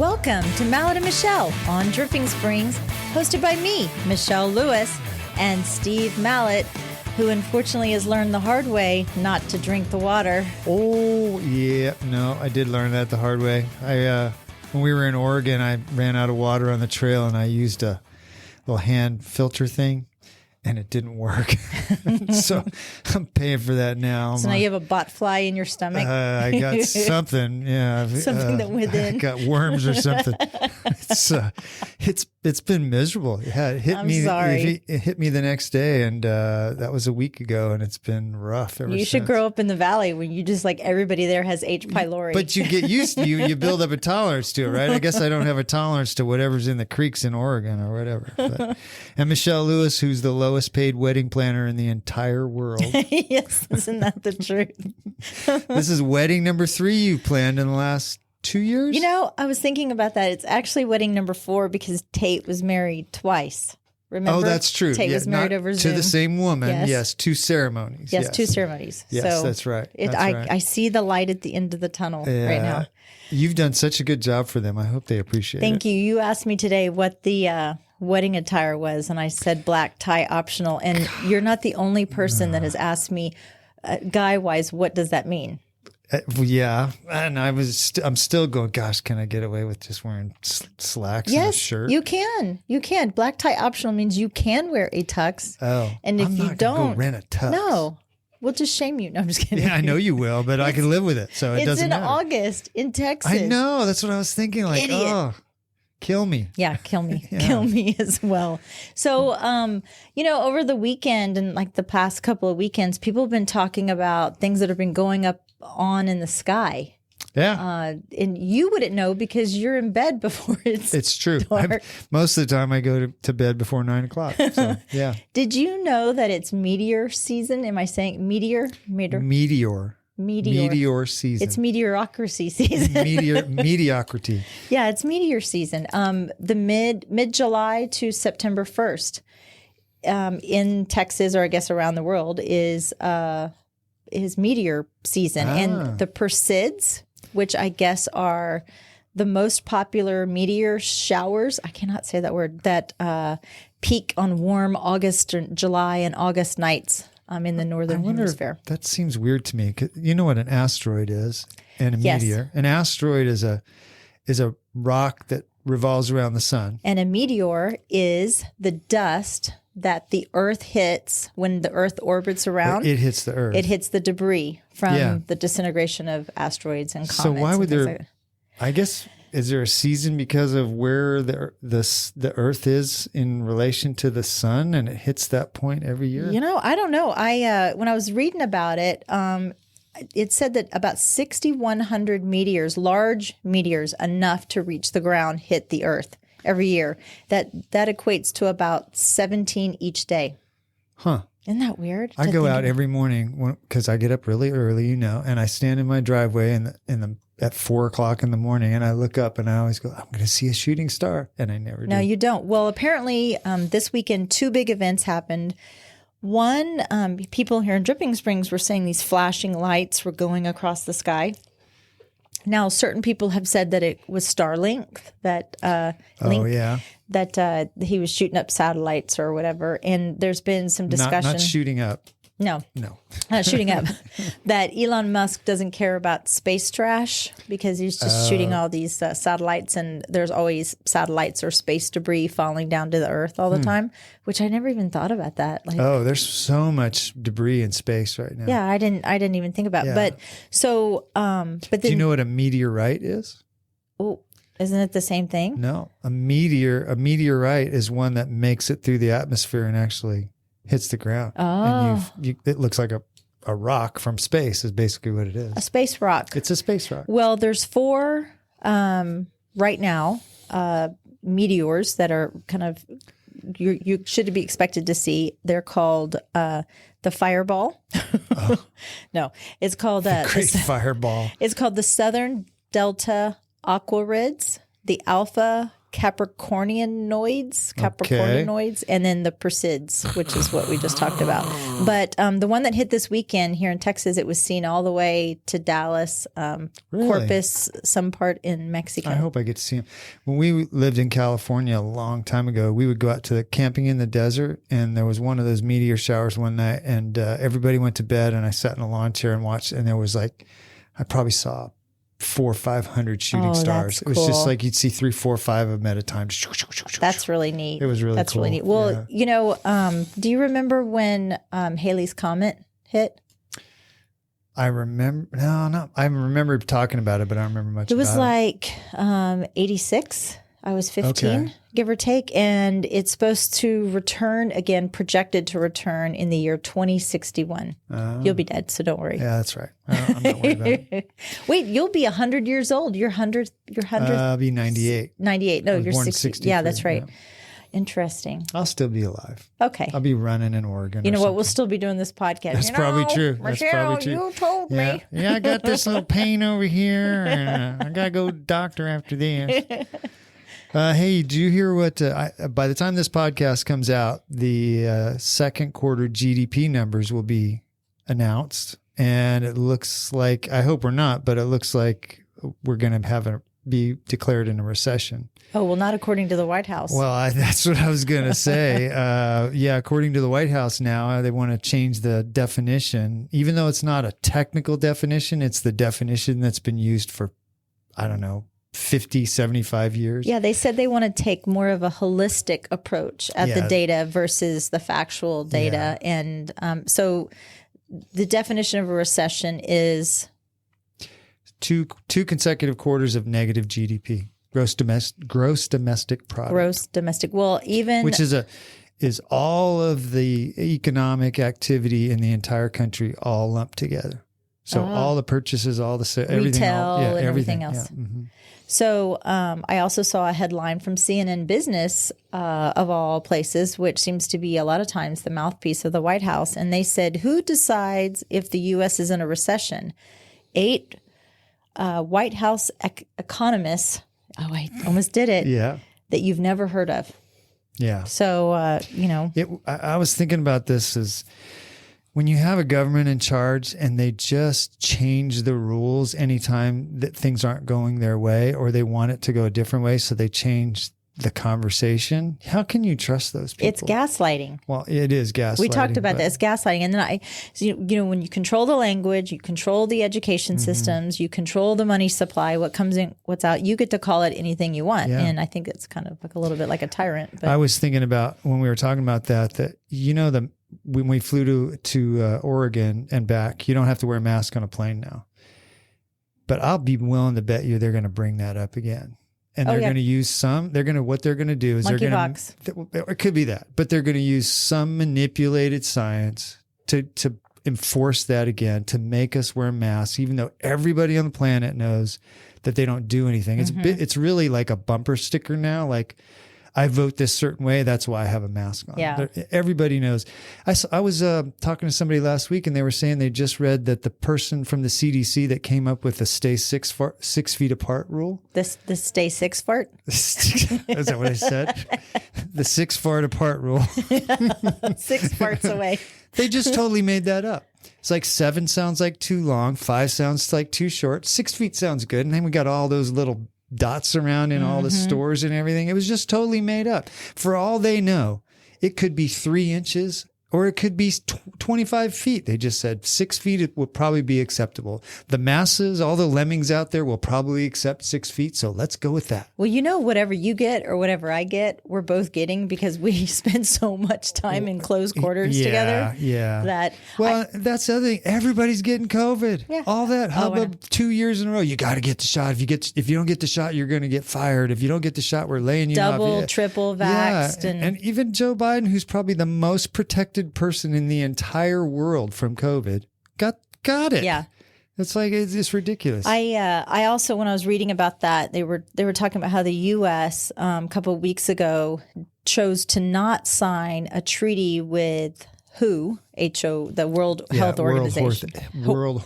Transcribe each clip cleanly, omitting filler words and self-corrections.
Welcome to Mallett and Michelle on Dripping Springs, hosted by me, Michelle Lewis, and Steve Mallett, who unfortunately has learned the hard way not to drink the water. Oh, yeah. No, I did learn that the hard way. When we were in Oregon, I ran out of water on the trail, and I used a little hand filter thing, and it didn't work. So I'm paying for that now. So now you have a bot fly in your stomach? I got something. Yeah. Something that within. I got worms or something. It's been miserable. Yeah, it hit I'm me. sorry. It hit me the next day, and that was a week ago, and it's been rough ever You since. should grow up in the valley when you just like everybody there has H. pylori. But you get used to you build up a tolerance to it, right? I guess I don't have a tolerance to whatever's in the creeks in Oregon or whatever. And Michelle Lewis, who's the lowest paid wedding planner in the entire world. Yes, isn't that the truth? This is wedding number 3 you planned in the last 2 years? You know, I was thinking about that. It's actually wedding number 4 because Tate was married twice. Remember? Oh, that's true. Tate was married over Zoom. To the same woman. Yes. Yes. 2 ceremonies. Yes, 2 ceremonies. Yes, so that's right. I see the light at the end of the tunnel right now. You've done such a good job for them. I hope they appreciate it. Thank you. You asked me today what the wedding attire was, and I said black tie optional. And you're not the only person that has asked me, guy-wise, what does that mean? Yeah, and I'm still going, gosh, can I get away with just wearing slacks and a shirt? You can. You can. Black tie optional means you can wear a tux. Oh, and if I'm you not don't, go rent a tux. No, we'll just shame you. No, I'm just kidding. Yeah, I know you will, but I can live with it, so it doesn't matter. It's in August in Texas. I know. That's what I was thinking. Like, Idiot. oh, kill me. Yeah, kill me. Yeah. Kill me as well. So, over the weekend and like the past couple of weekends, people have been talking about things that have been going up on in the sky. Yeah. And you wouldn't know because you're in bed before it's true. dark. Most of the time I go to bed before 9 o'clock. So, yeah. Did you know that it's meteor season? Am I saying meteor? Meteor season. It's meteorocracy season. Mediocrity. Yeah, it's meteor season. The mid-July to September 1st in Texas, or I guess around the world, is meteor season. And the Perseids, which I guess are the most popular meteor showers, I cannot say that word, that peak on warm August, July, and August nights in the northern hemisphere. That seems weird to me. You know what an asteroid is and a meteor? An asteroid is a rock that revolves around the sun. And a meteor is the dust that the Earth hits when the Earth orbits around. It hits the Earth. It hits the debris from the disintegration of asteroids and comets. So why would there? Like I guess is there a season because of where the Earth is in relation to the sun, and it hits that point every year? You know, I don't know. I when I was reading about it, it said that about 6,100 meteors, large meteors, enough to reach the ground, hit the Earth every year. That equates to about 17 each day. Huh. Isn't that weird? I go out every morning because I get up really early, and I stand in my driveway at 4 o'clock in the morning, and I look up and I always go, I'm going to see a shooting star. And I never do. No, you don't. Well, apparently this weekend, 2 big events happened. One, people here in Dripping Springs were saying these flashing lights were going across the sky. Now, certain people have said that it was Starlink, that that he was shooting up satellites or whatever. And there's been some discussion. Not shooting up. No, not shooting up. That Elon Musk doesn't care about space trash because he's just shooting all these satellites, and there's always satellites or space debris falling down to the Earth all the time, which I never even thought about that. Like, there's so much debris in space right now. Yeah, I didn't even think about it. But so, but then, do you know what a meteorite is? Oh, isn't it the same thing? No, a meteorite is one that makes it through the atmosphere and actually hits the ground. Oh. And it looks like a rock from space is basically what it is. A space rock. It's a space rock. Well, there's 4 right now meteors that are kind of you should be expected to see. They're called the Fireball. Oh. No, it's called the Great Fireball. It's called the Southern Delta Aquarids, the Alpha Capricornionoids, and then the Persids, which is what we just talked about. But the one that hit this weekend here in Texas, it was seen all the way to Dallas, Really? Corpus, some part in Mexico. I hope I get to see them. When we lived in California a long time ago, we would go out to the camping in the desert, and there was one of those meteor showers one night, and everybody went to bed, and I sat in a lawn chair and watched, and there was like, I probably saw 400 or 500 shooting stars. It was just like you'd see 3, 4, 5 of them at a time. That's really neat. It was really That's cool. really neat. Well, do you remember when Halley's Comet hit? I remember. No. I remember talking about it, but I don't remember much. It was about like 86. I was 15, give or take, and it's supposed to return again, projected to return in the year 2061. You'll be dead, so don't worry. Yeah, that's right. I'm not worried about it. Wait, you'll be 100 years old. Your 100th. I'll be 98. 98. No, you're born 60. Yeah, that's right. Yeah. Interesting. I'll still be alive. Okay. I'll be running in Oregon. You know what? We'll still be doing this podcast. That's probably true. That's Michelle, probably true. you told me. Yeah, I got this little pain over here, and I got to go to the doctor after this. Hey, do you hear what, by the time this podcast comes out, the second quarter GDP numbers will be announced. And it looks like, I hope we're not, but it looks like we're going to be declared in a recession. Oh, well, not according to the White House. Well, that's what I was going to say. According to the White House now, they want to change the definition. Even though it's not a technical definition, it's the definition that's been used for, 50, 75 years. Yeah, they said they want to take more of a holistic approach at the data versus the factual data. Yeah. And so the definition of a recession is two consecutive quarters of negative GDP, gross domestic product. Gross domestic. Well, which is all of the economic activity in the entire country all lumped together. So all the purchases, all the everything, retail, and everything else. Yeah. Mm-hmm. So I also saw a headline from CNN Business, of all places, which seems to be a lot of times the mouthpiece of the White House. And they said, who decides if the U.S. is in a recession? 8 White House economists. Oh, I almost did it. Yeah. That you've never heard of. Yeah. So, I was thinking about this as when you have a government in charge and they just change the rules anytime that things aren't going their way or they want it to go a different way. So they change the conversation. How can you trust those people? It's gaslighting. Well, it is gaslighting. We talked about that. It's gaslighting. And then when you control the language, you control the education systems, you control the money supply, what comes in, what's out, you get to call it anything you want. Yeah. And I think it's kind of like a little bit like a tyrant. But I was thinking about when we were talking about that when we flew to Oregon and back, you don't have to wear a mask on a plane now. But I'll be willing to bet you they're going to bring that up again. And they're going to use what they're going to do is it could be that, but they're going to use some manipulated science to enforce that again, to make us wear masks, even though everybody on the planet knows that they don't do anything. It's really like a bumper sticker now. Like, I vote this certain way. That's why I have a mask on. Yeah. Everybody knows. I was talking to somebody last week and they were saying they just read that the person from the CDC that came up with the stay 6 feet apart rule. The stay 6 fart? Is that what I said? The 6 fart apart rule. 6 farts away. They just totally made that up. It's like 7 sounds like too long. 5 sounds like too short. 6 feet sounds good. And then we got all those little dots around in all the stores and everything. It was just totally made up. For all they know, it could be 3 inches or it could be 25 feet. They just said 6 feet it will probably be acceptable. The masses, all the lemmings out there will probably accept 6 feet. So let's go with that. Well, whatever you get or whatever I get, we're both getting because we spend so much time in close quarters together. Yeah. That's the other thing. Everybody's getting COVID. Yeah. All that hubbub 2 years in a row. You got to get the shot. If you don't get the shot, you're going to get fired. If you don't get the shot, we're laying you off. Double, triple vaxxed. Yeah. And even Joe Biden, who's probably the most protected person in the entire world from COVID, got it. Yeah. It's like, it's ridiculous. I also, when I was reading about that, they were talking about how the U.S. A couple of weeks ago chose to not sign a treaty with WHO, the World Health Organization. World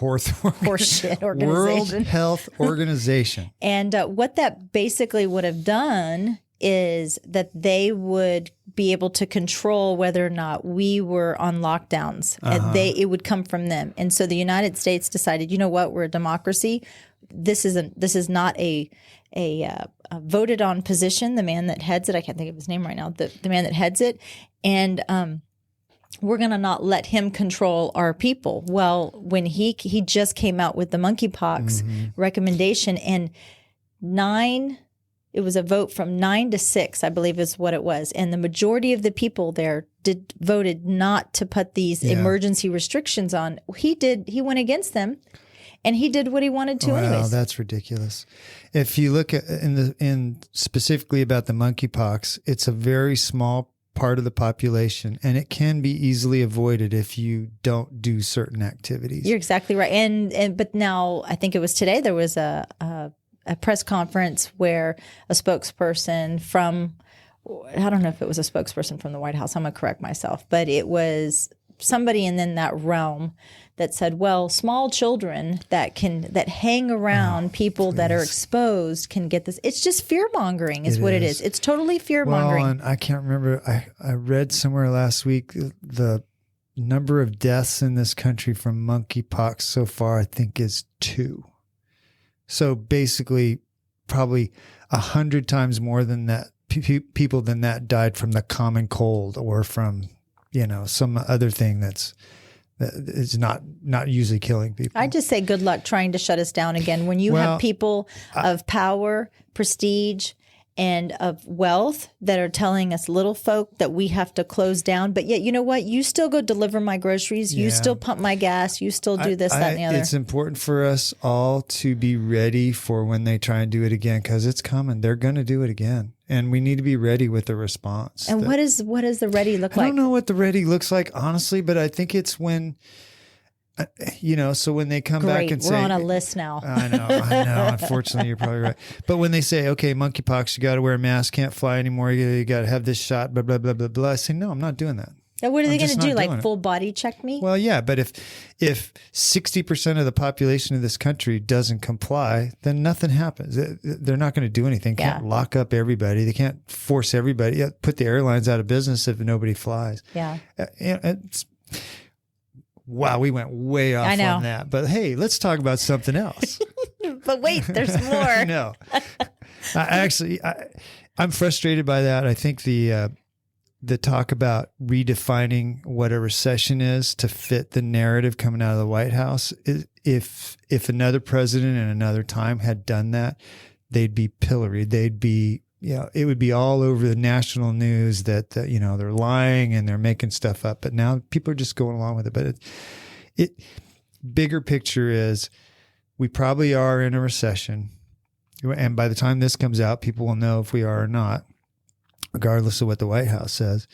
Health Organization. And what that basically would have done is that they would be able to control whether or not we were on lockdowns. And it would come from them. And so the United States decided, you know what, we're a democracy. This is not a voted on position. The man that heads it, I can't think of his name right now, the man that heads it. And we're going to not let him control our people. Well, when he just came out with the monkeypox recommendation, and it was a vote from 9-6, I believe is what it was. And the majority of the people there voted not to put these emergency restrictions on. He went against them. And he did what he wanted to anyways. Wow, that's ridiculous. If you look at in specifically about the monkeypox, it's a very small part of the population, and it can be easily avoided if you don't do certain activities. You're exactly right. But now I think it was today there was a press conference where a spokesperson from, I don't know if it was a spokesperson from the White House, I'm going to correct myself, but it was somebody in that realm that said, well, small children that hang around people that are exposed can get this. It's just fear mongering is what it is. It's totally fear mongering. Well, and I can't remember. I read somewhere last week the number of deaths in this country from monkeypox so far, I think, is 2. So basically, probably 100 times more than that people than that died from the common cold or from some other thing that's not usually killing people. I just say good luck trying to shut us down again. When you have people of power, prestige, and of wealth that are telling us little folk that we have to close down, but yet, you know what? You still go deliver my groceries. You still pump my gas. You still do this, that, and the other. It's important for us all to be ready for when they try and do it again, because it's coming. They're going to do it again. And we need to be ready with the response. And what does the ready look like? I don't know what the ready looks like, honestly, but I think it's when, so when they come back and say, we're on a list now. I know. Unfortunately, you're probably right. But when they say, okay, monkeypox, you got to wear a mask, can't fly anymore, you got to have this shot, blah, blah, blah, blah, blah. I say, no, I'm not doing that. Now, what are they going to do? Like full body check me? Well, yeah, but if 60% of the population of this country doesn't comply, then nothing happens. They're not going to do anything. Can't lock up everybody. They can't force everybody. Put the airlines out of business if nobody flies. Yeah. Wow, we went way off on that. But hey, let's talk about something else. But wait, there's more. No. I'm frustrated by that. I think the talk about redefining what a recession is to fit the narrative coming out of the White House, if another president in another time had done that, they'd be pilloried. They'd be, it would be all over the national news that, they're lying and they're making stuff up. But now people are just going along with it. But it bigger picture is we probably are in a recession. And by the time this comes out, people will know if we are or not, regardless of what the White House says.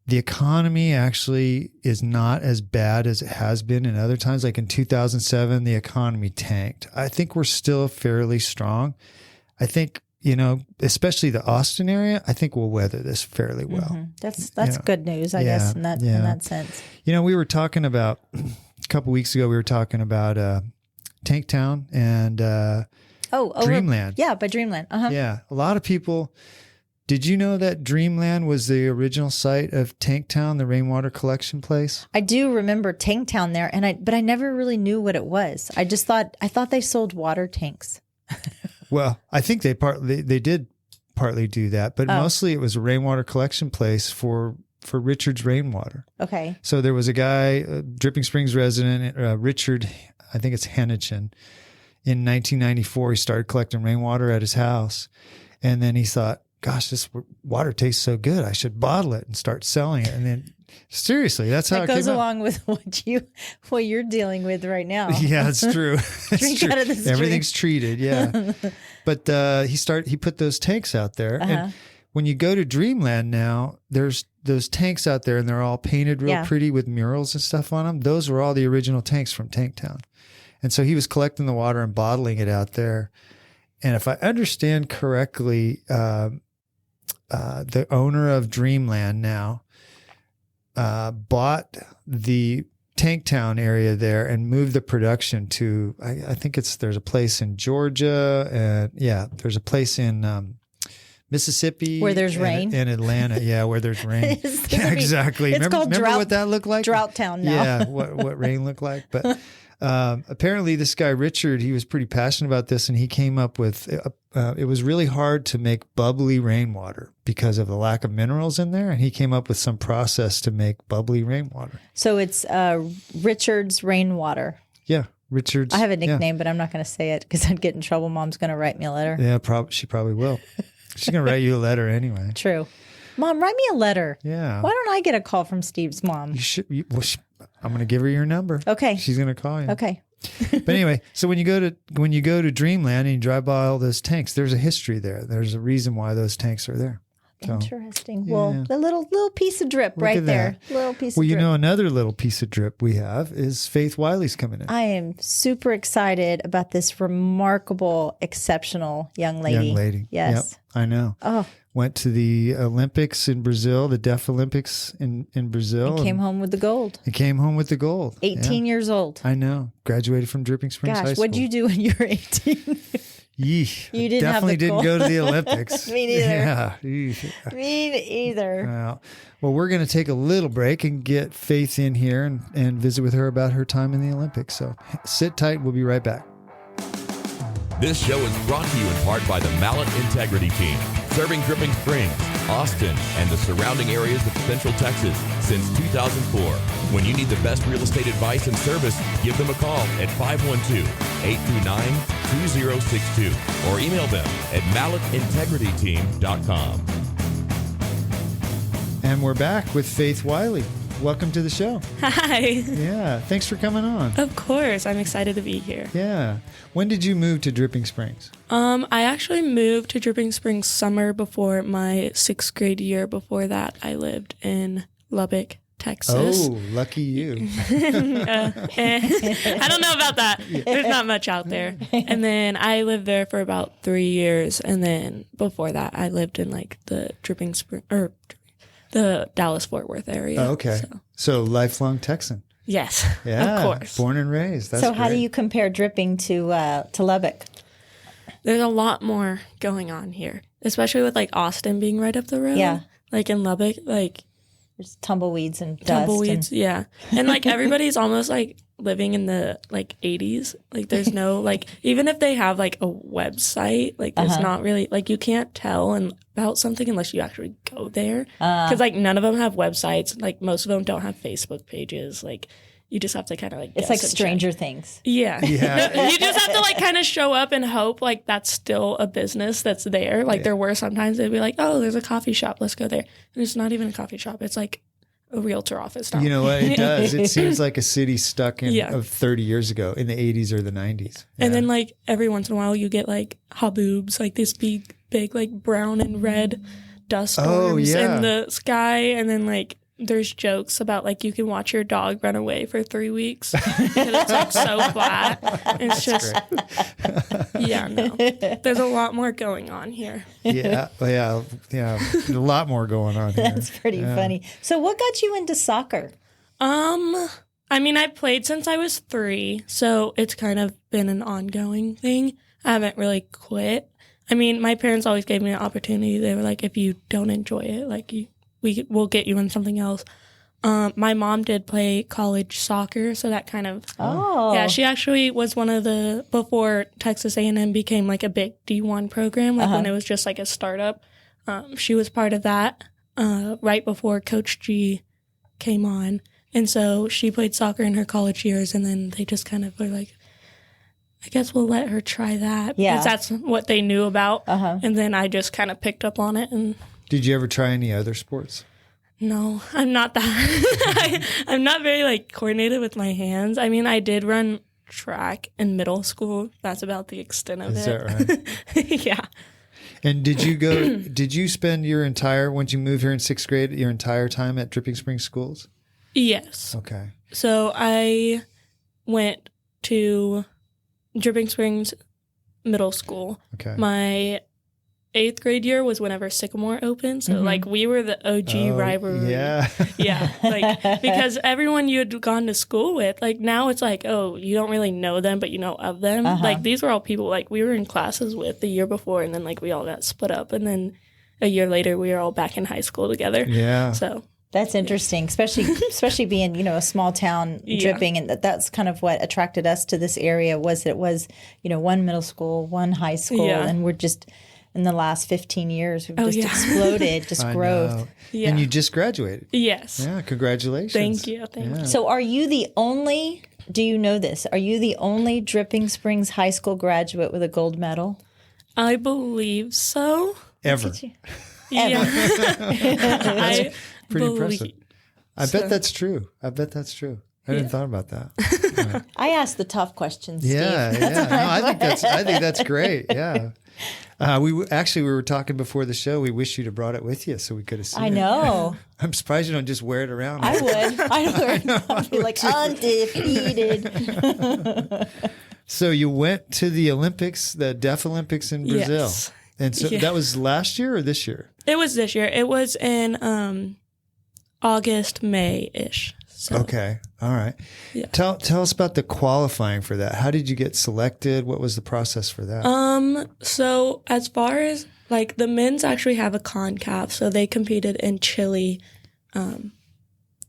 The economy actually is not as bad as it has been in other times. Like in 2007, the economy tanked. I think we're still fairly strong. I think, especially the Austin area, I think we'll weather this fairly well. Mm-hmm. That's good news, I guess, in that sense. We were talking about, a couple weeks ago, we were talking about Tanktown and Dreamland. Yeah, by Dreamland. Yeah, a lot of people... Did you know that Dreamland was the original site of Tanktown, the rainwater collection place? I do remember Tanktown there, but I never really knew what it was. I thought they sold water tanks. Well, I think they did partly do that, but mostly it was a rainwater collection place for Richard's rainwater. Okay. So there was a guy, a Dripping Springs resident, Richard, I think it's Hennichen. In 1994, he started collecting rainwater at his house, and then he thought, gosh, this water tastes so good, I should bottle it and start selling it. And then seriously, that's how it goes along with what you're dealing with right now. Yeah, that's true. Drink out of this Everything's treated. Yeah. But he put those tanks out there. And when you go to Dreamland now, there's those tanks out there and they're all painted real pretty with murals and stuff on them. Those were all the original tanks from Tanktown. And so he was collecting the water and bottling it out there. And if I understand correctly, the owner of Dreamland now bought the Tanktown area there and moved the production to, I think there's a place in Georgia, and there's a place in Mississippi, Where there's rain. and Atlanta, yeah, where there's rain. Yeah, exactly. It's called remember what that looked like? Drought Town now. Yeah, what rain looked like. But apparently, this guy Richard, he was pretty passionate about this, and he came up with. It was really hard to make bubbly rainwater because of the lack of minerals in there, and he came up with some process to make bubbly rainwater. So it's Richard's Rainwater. Yeah, Richard's. I have a nickname, but I'm not going to say it because I'd get in trouble. Mom's going to write me a letter. Yeah, she probably will. She's going to write you a letter anyway. True. Mom, write me a letter. Yeah. Why don't I get a call from Steve's mom? You should. I'm going to give her your number. Okay. She's going to call you. Okay. But anyway, so when you go to Dreamland and you drive by all those tanks, there's a history there. There's a reason why those tanks are there. So, interesting. yeah. Well, the little piece of drip right there. Little piece of drip. Well, you know, another little piece of drip we have is Faith Wylie's coming in. I am super excited about this remarkable, exceptional young lady. Young lady. Yes. Yep, I know. Oh. Went to the Olympics in Brazil, the Deaf Olympics in Brazil. And came home with the gold. And came home with the gold. 18 years old. I know. Graduated from Dripping Springs High School. What'd you do when you were 18? Yeesh. You didn't Definitely have the didn't gold. go to the Olympics. Me neither. Yeah. Yeesh. Me either. Well, we're going to take a little break and get Faith in here and visit with her about her time in the Olympics. So sit tight. We'll be right back. This show is brought to you in part by the Mallett Integrity Team, serving Dripping Springs, Austin, and the surrounding areas of Central Texas since 2004. When you need the best real estate advice and service, give them a call at 512-829-2062 or email them at mallettintegrityteam.com. And we're back with Faith Wylie. Welcome to the show. Hi. Yeah. Thanks for coming on. Of course. I'm excited to be here. Yeah. When did you move to Dripping Springs? I actually moved to Dripping Springs summer before my 6th grade year. Before that, I lived in Lubbock, Texas. Oh, lucky you. I don't know about that. There's not much out there. And then I lived there for about 3 years. And then before that, I lived in like the Dripping Springs, or the Dallas-Fort Worth area. Oh, okay. So lifelong Texan. Yes, Yeah. of course. Born and raised. That's So how do great. you compare dripping to Lubbock? There's a lot more going on here, especially with like Austin being right up the road. Yeah. Like in Lubbock, like There's tumbleweeds and dust. tumbleweeds. Yeah. And like everybody's almost like living in the like 80s. Like there's no like, even if they have like a website, like there's not really like you can't tell about something unless you actually go there. Because like none of them have websites. Like most of them don't have Facebook pages. Like you just have to kind of like It's guess like and Stranger check. Things. Yeah. Yeah. You just have to like kind of show up and hope like that's still a business that's there. Like there were sometimes they'd be like, oh, there's a coffee shop. Let's go there. And it's not even a coffee shop. It's like a realtor office now. You know what? It does. It seems like a city stuck in Yeah. of 30 years ago in the 80s or the 90s. And then like every once in a while you get like haboobs, like this big like brown and red dust storms yeah. in the sky. And then like there's jokes about like you can watch your dog run away for 3 weeks because it's like so flat. It's just, yeah, no. There's a lot more going on here. yeah. There's a lot more going on here. That's pretty funny. So what got you into soccer? I mean, I played since I was 3, so it's kind of been an ongoing thing. I haven't really quit. I mean, my parents always gave me an opportunity. They were like, if you don't enjoy it, like we'll get you in something else. My mom did play college soccer, so that kind of yeah. She actually was one of the before Texas A&M became like a big D1 program, like when it was just like a startup. She was part of that right before Coach G came on, and so she played soccer in her college years, and then they just kind of were like, I guess we'll let her try that. Yeah. Because that's what they knew about. And then I just kind of picked up on it. And Did you ever try any other sports? no, I'm not that. I'm not very like coordinated with my hands. I mean, I did run track in middle school. That's about the extent of Is it. that right? Yeah. And did you spend your entire, once you moved here in 6th grade, your entire time at Dripping Springs schools? Yes. Okay. So I went to Dripping Springs Middle School. Okay. My 8th grade year was whenever Sycamore opened. So, like, we were the OG rivalry. Yeah. Yeah. Like, because everyone you had gone to school with, like, now it's like, oh, you don't really know them, but you know of them. Like, these were all people, like, we were in classes with the year before, and then, like, we all got split up. And then a year later, we were all back in high school together. Yeah. So That's interesting, especially being, a small town dripping. And that's kind of what attracted us to this area was that it was, one middle school, one high school. Yeah. And we're just, in the last 15 years, we've just yeah. exploded, just I growth. know. Yeah. And you just graduated. Yes. Yeah, congratulations. Thank you. Thank you. So are you the only, do you know this? Are you the only Dripping Springs High School graduate with a gold medal? I believe so. Ever. Yeah. I Pretty believe- impressive. I bet that's true. I hadn't thought about that. I asked the tough questions, Steve. Yeah. No, I think that's great. Yeah. We were talking before the show. We wish you'd have brought it with you so we could have seen it. I know. I'm surprised you don't just wear it around. I would. I'd be like undefeated. So you went to the Olympics, the Deaf Olympics in Brazil. Yes. And so that was last year or this year? It was this year. It was in August, May-ish. So. Okay. All right. Yeah. Tell us about the qualifying for that. How did you get selected? What was the process for that? So as far as like the men's actually have a CONCACAF, so they competed in Chile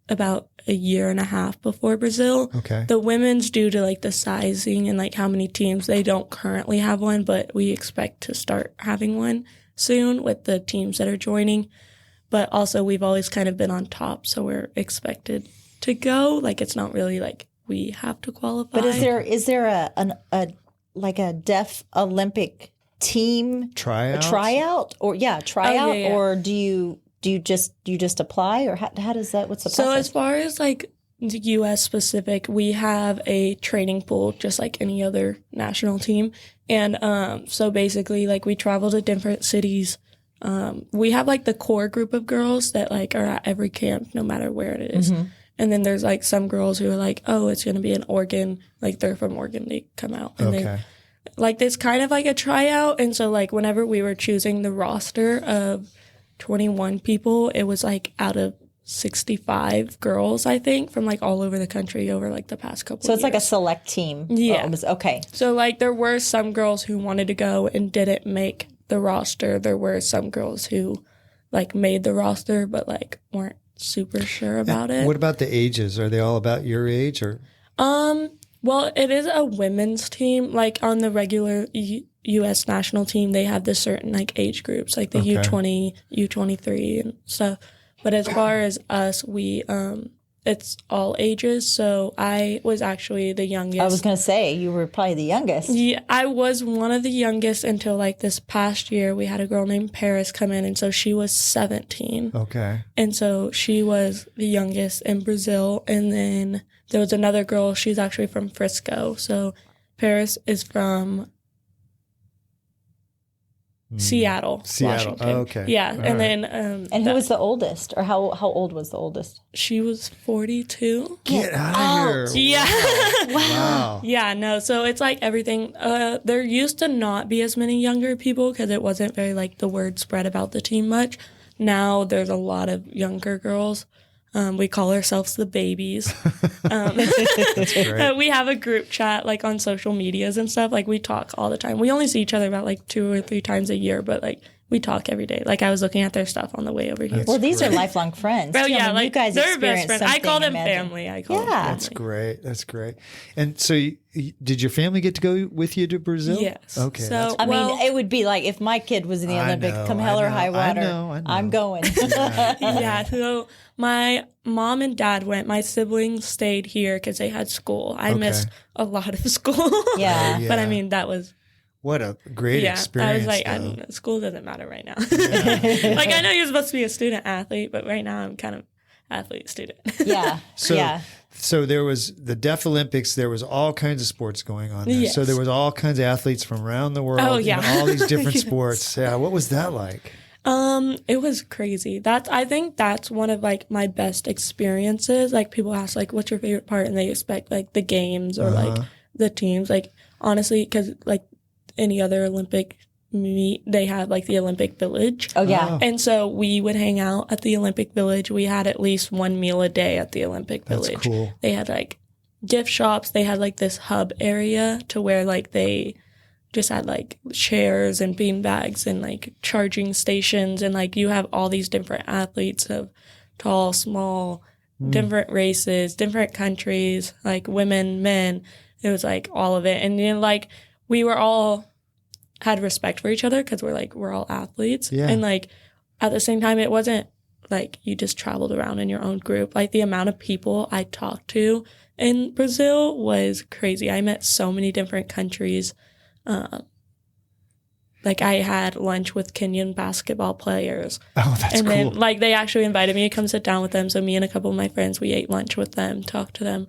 about a year and a half before Brazil. Okay. The women's, due to like the sizing and like how many teams, they don't currently have one, but we expect to start having one soon with the teams that are joining. But also we've always kind of been on top, so we're expected to go. Like it's not really like we have to qualify. But is there a deaf Olympic team Tryout? tryout or tryout yeah. or do you just apply or how does that what's the process? So as far as like the U.S. specific, we have a training pool just like any other national team, and so basically like we travel to different cities. We have like the core group of girls that like are at every camp no matter where it is. Mm-hmm. And then there's like some girls who are like, oh, it's going to be in Oregon. Like they're from Oregon. They come out. And Okay. like it's kind of like a tryout. And so like whenever we were choosing the roster of 21 people, it was like out of 65 girls, I think, from like all over the country over like the past couple So it's years. like a select team. Yeah. Oh, okay. So like there were some girls who wanted to go and didn't make the roster. There were some girls who like made the roster but like weren't super sure about it. What about the ages? Are they all about your age or? Well, it is a women's team. Like on the regular U.S. national team, they have this certain like age groups, like the Okay. U20, U23 and stuff. But as far as us, we it's all ages. So I was actually the youngest. I was going to say you were probably the youngest. Yeah, I was one of the youngest until like this past year. We had a girl named Paris come in, and so she was 17. Okay. And so she was the youngest in Brazil. And then there was another girl, she's actually from Frisco. So Paris is from Seattle, Washington. Oh, okay. Yeah. All and right. then And who was the oldest or how old was the oldest? she was 42. Get out of here. Yeah. Wow. Yeah, no. So it's like everything. There used to not be as many younger people because it wasn't very like the word spread about the team much. Now there's a lot of younger girls. We call ourselves the babies. That's great. We have a group chat like on social medias and stuff. Like we talk all the time. We only see each other about like 2 or 3 times a year, but like we talk every day. Like I was looking at their stuff on the way over here. Well, these are lifelong friends. Bro, too. I yeah, mean, like you guys they're best experienced friends. I call something, them imagine. family. I call them Yeah. family. That's great. That's great. And so did your family get to go with you to Brazil? Yes. Okay. So that's- I well, mean, it would be like if my kid was in the I Olympics, know, come I hell or know, high I water, know. I'm going. yeah. So my mom and dad went. My siblings stayed here because they had school. I Okay. missed a lot of school. Yeah. But I mean, that was What a great yeah. experience. I was like, I though. don't know, school doesn't matter right now. Like I know you're supposed to be a student athlete, but right now I'm kind of athlete student. Yeah. So, yeah. so there was the Deaf Olympics. There was all kinds of sports going on there. Yes. So there was all kinds of athletes from around the world. Oh, in yeah. all these different Yes. sports. Yeah. What was that like? It was crazy. I think that's one of like my best experiences. Like people ask like, what's your favorite part? And they expect like the games or like the teams. Like honestly, because like any other Olympic meet, they have like the Olympic Village. Oh, yeah. And so we would hang out at the Olympic Village. We had at least one meal a day at the Olympic That's Village. cool. They had like gift shops. They had like this hub area to where like they just had like chairs and bean bags and like charging stations, and like you have all these different athletes of tall, small, different races, different countries, like women, men. It was like all of it. And like we were all had respect for each other because we're all athletes. Yeah. And like at the same time, it wasn't like you just traveled around in your own group. Like the amount of people I talked to in Brazil was crazy. I met so many different countries. Like I had lunch with Kenyan basketball players. Oh, that's and cool. then like they actually invited me to come sit down with them. So me and a couple of my friends, we ate lunch with them, talked to them.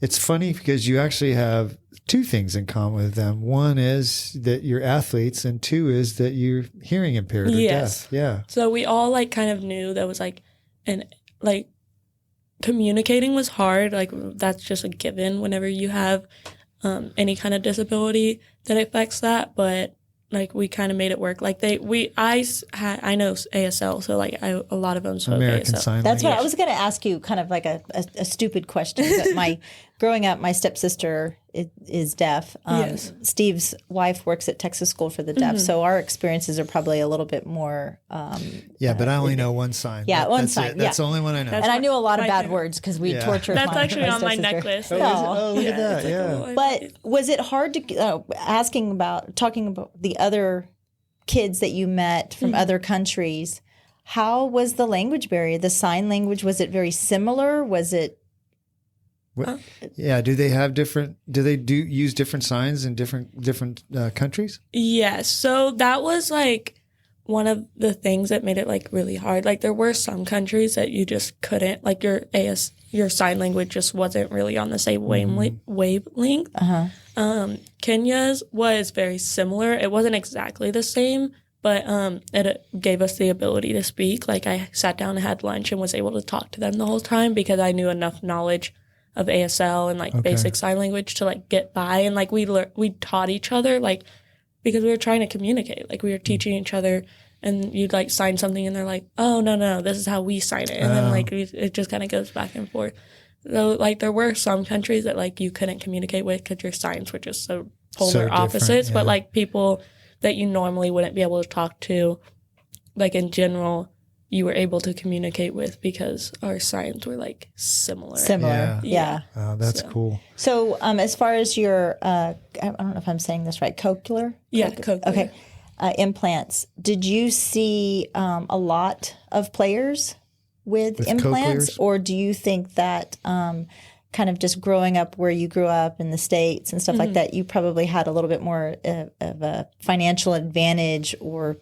It's funny because you actually have two things in common with them. One is that you're athletes, and two is that you're hearing impaired or Yes. deaf. Yeah. So we all like kind of knew that was like, and like communicating was hard. Like that's just a given whenever you have any kind of disability that affects that. But like we kind of made it work. Like I know ASL, so like a lot of them spoke American ASL. Sign That's what Language. I was going to ask you, kind of like a stupid question. But growing up, my stepsister is deaf. Yes. Steve's wife works at Texas School for the Deaf, so our experiences are probably a little bit more. Yeah, but I only know one sign. Yeah, one That's sign, it. That's yeah. the only one I know. That's And I knew a lot of my bad favorite. words because we Yeah. tortured. That's actually on my stepsister. necklace. Oh, is it? Oh, look at that. it's like a Yeah. little- But was it hard to talking about the other kids that you met from other countries? How was the language barrier? The sign language, was it very similar? Was it? Yeah. Do they use different signs in different countries? Yes. So that was like one of the things that made it like really hard. Like there were some countries that you just couldn't, like your sign language just wasn't really on the same wavelength. Kenya's was very similar. It wasn't exactly the same, but it gave us the ability to speak. Like I sat down and had lunch and was able to talk to them the whole time because I knew enough knowledge of ASL and like basic sign language to like get by. And like we taught each other, like, because we were trying to communicate. Like we were teaching each other, and you'd like sign something and they're like, oh, no, this is how we sign it. And then like it just kind of goes back and forth. So like there were some countries that like you couldn't communicate with because your signs were just so polar different, opposites. yeah. But like people that you normally wouldn't be able to talk to, like in general, you were able to communicate with because our signs were like similar. Yeah. Oh, that's cool. So as far as your, I don't know if I'm saying this right, cochlear? Yeah, cochlear. Okay. Implants. Did you see a lot of players with implants? cochlears? Or do you think that kind of just growing up where you grew up in the States and stuff like that, you probably had a little bit more of a financial advantage or,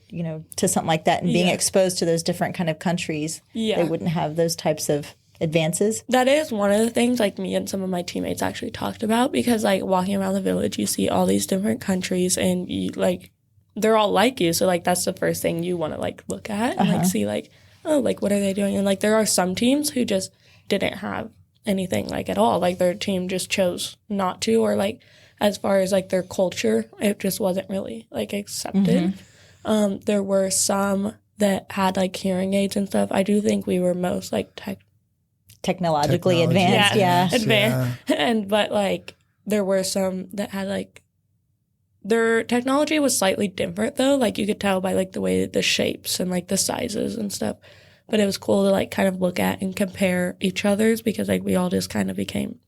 to something like that, and being exposed to those different kind of countries, they wouldn't have those types of advances? That is one of the things like me and some of my teammates actually talked about, because like walking around the village, you see all these different countries and you like, they're all like you. So like, that's the first thing you want to like look at and like see like, oh, like what are they doing? And like, there are some teams who just didn't have anything like at all. Like their team just chose not to, or like as far as like their culture, it just wasn't really like accepted. There were some that had like hearing aids and stuff. I do think we were most like Technologically Technology. advanced, yeah. advanced. And but like there were some that had like their technology was slightly different though. Like you could tell by like the way the shapes and like the sizes and stuff. But it was cool to like kind of look at and compare each other's, because like we all just kind of became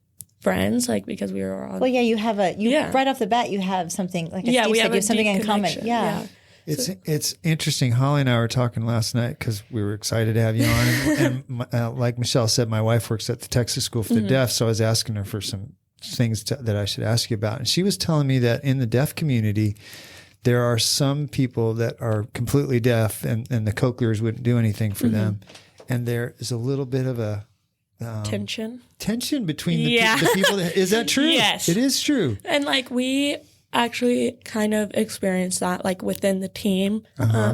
friends, like because we were on. Well, yeah, you have right off the bat, you have something like we Steve said, have you a have something deep in common. connection. Yeah. It's interesting. Holly and I were talking last night because we were excited to have you on. And like Michelle said, my wife works at the Texas School for the Deaf, so I was asking her for some things that I should ask you about. And she was telling me that in the deaf community, there are some people that are completely deaf and the cochlears wouldn't do anything for them. And there is a little bit of a tension between the people. Is that true? Yes. It is true. And like we actually kind of experienced that like within the team,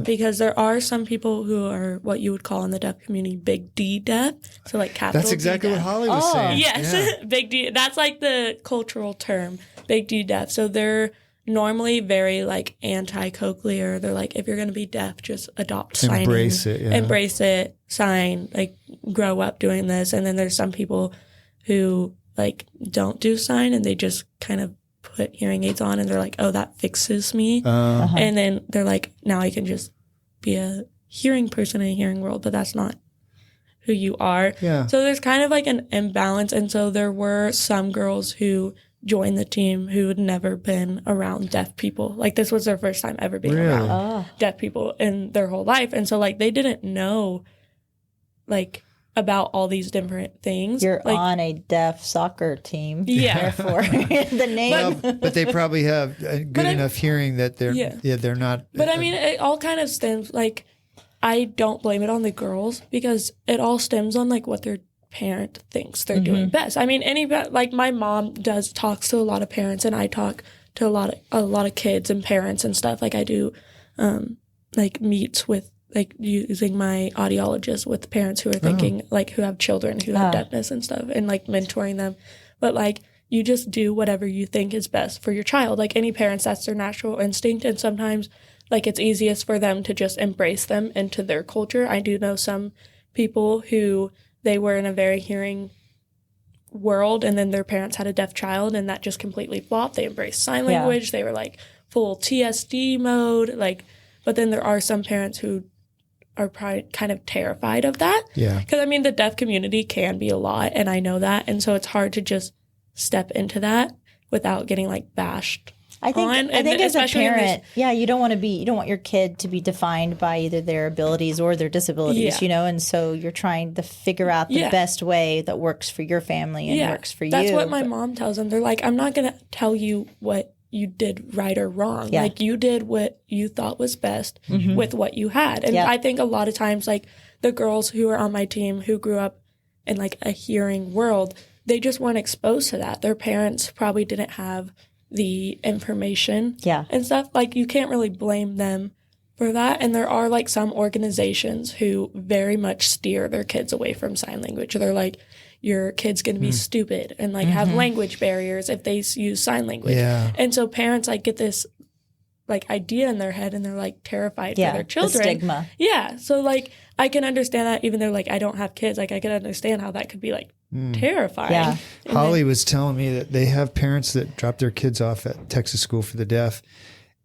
because there are some people who are what you would call in the deaf community big D deaf. So like capital That's exactly D what deaf. Holly was saying. Yes, Yeah. big D. That's like the cultural term, big D deaf. So they're normally very like anti-cochlear. They're like, if you're going to be deaf, just adopt signing. Embrace it, yeah. Embrace it, sign, like grow up doing this. And then there's some people who like don't do sign and they just kind of put hearing aids on and they're like, oh, that fixes me. Uh-huh. And then they're like, now I can just be a hearing person in a hearing world, but that's not who you are. Yeah. So there's kind of like an imbalance. And so there were some girls who joined the team who had never been around deaf people. Like this was their first time ever being Really? around deaf people in their whole life. And so like they didn't know like about all these different things. You're like, on a deaf soccer team. Yeah. Therefore, the name. Well, but they probably have good enough hearing that they're not. But I mean, it all kind of stems, like, I don't blame it on the girls because it all stems on, like, what their parent thinks they're doing best. I mean, like, my mom talks to a lot of parents, and I talk to a lot of kids and parents and stuff. Like, I do, like, meets with, like, using my audiologist with parents who are thinking, like, who have children who have deafness and stuff, and, like, mentoring them. But, like, you just do whatever you think is best for your child. Like, any parents, that's their natural instinct, and sometimes, like, it's easiest for them to just embrace them into their culture. I do know some people who they were in a very hearing world, and then their parents had a deaf child, and that just completely flopped. They embraced sign language. They were, like, full TSD mode. Like, but then there are some parents who are probably kind of terrified of that. Yeah. Because, I mean, the deaf community can be a lot, and I know that. And so it's hard to just step into that without getting, like, bashed. I think as a parent, you don't want your kid to be defined by either their abilities or their disabilities, you know, and so you're trying to figure out the best way that works for your family and works for you. That's what my mom tells them. They're like, I'm not going to tell you what you did right or wrong. Yeah. Like, you did what you thought was best with what you had. And I think a lot of times, like, the girls who are on my team who grew up in, like, a hearing world, they just weren't exposed to that. Their parents probably didn't have the information and stuff. Like, you can't really blame them for that. And there are, like, some organizations who very much steer their kids away from sign language. They're like, your kid's going to be stupid and, like, have language barriers if they use sign language. Yeah. And so parents, like, get this, like, idea in their head, and they're, like, terrified for their children. The stigma. Yeah. So, like, I can understand that, even though, like, I don't have kids. Like, I can understand how that could be, like, terrifying. Yeah. Holly was telling me that they have parents that drop their kids off at Texas School for the Deaf,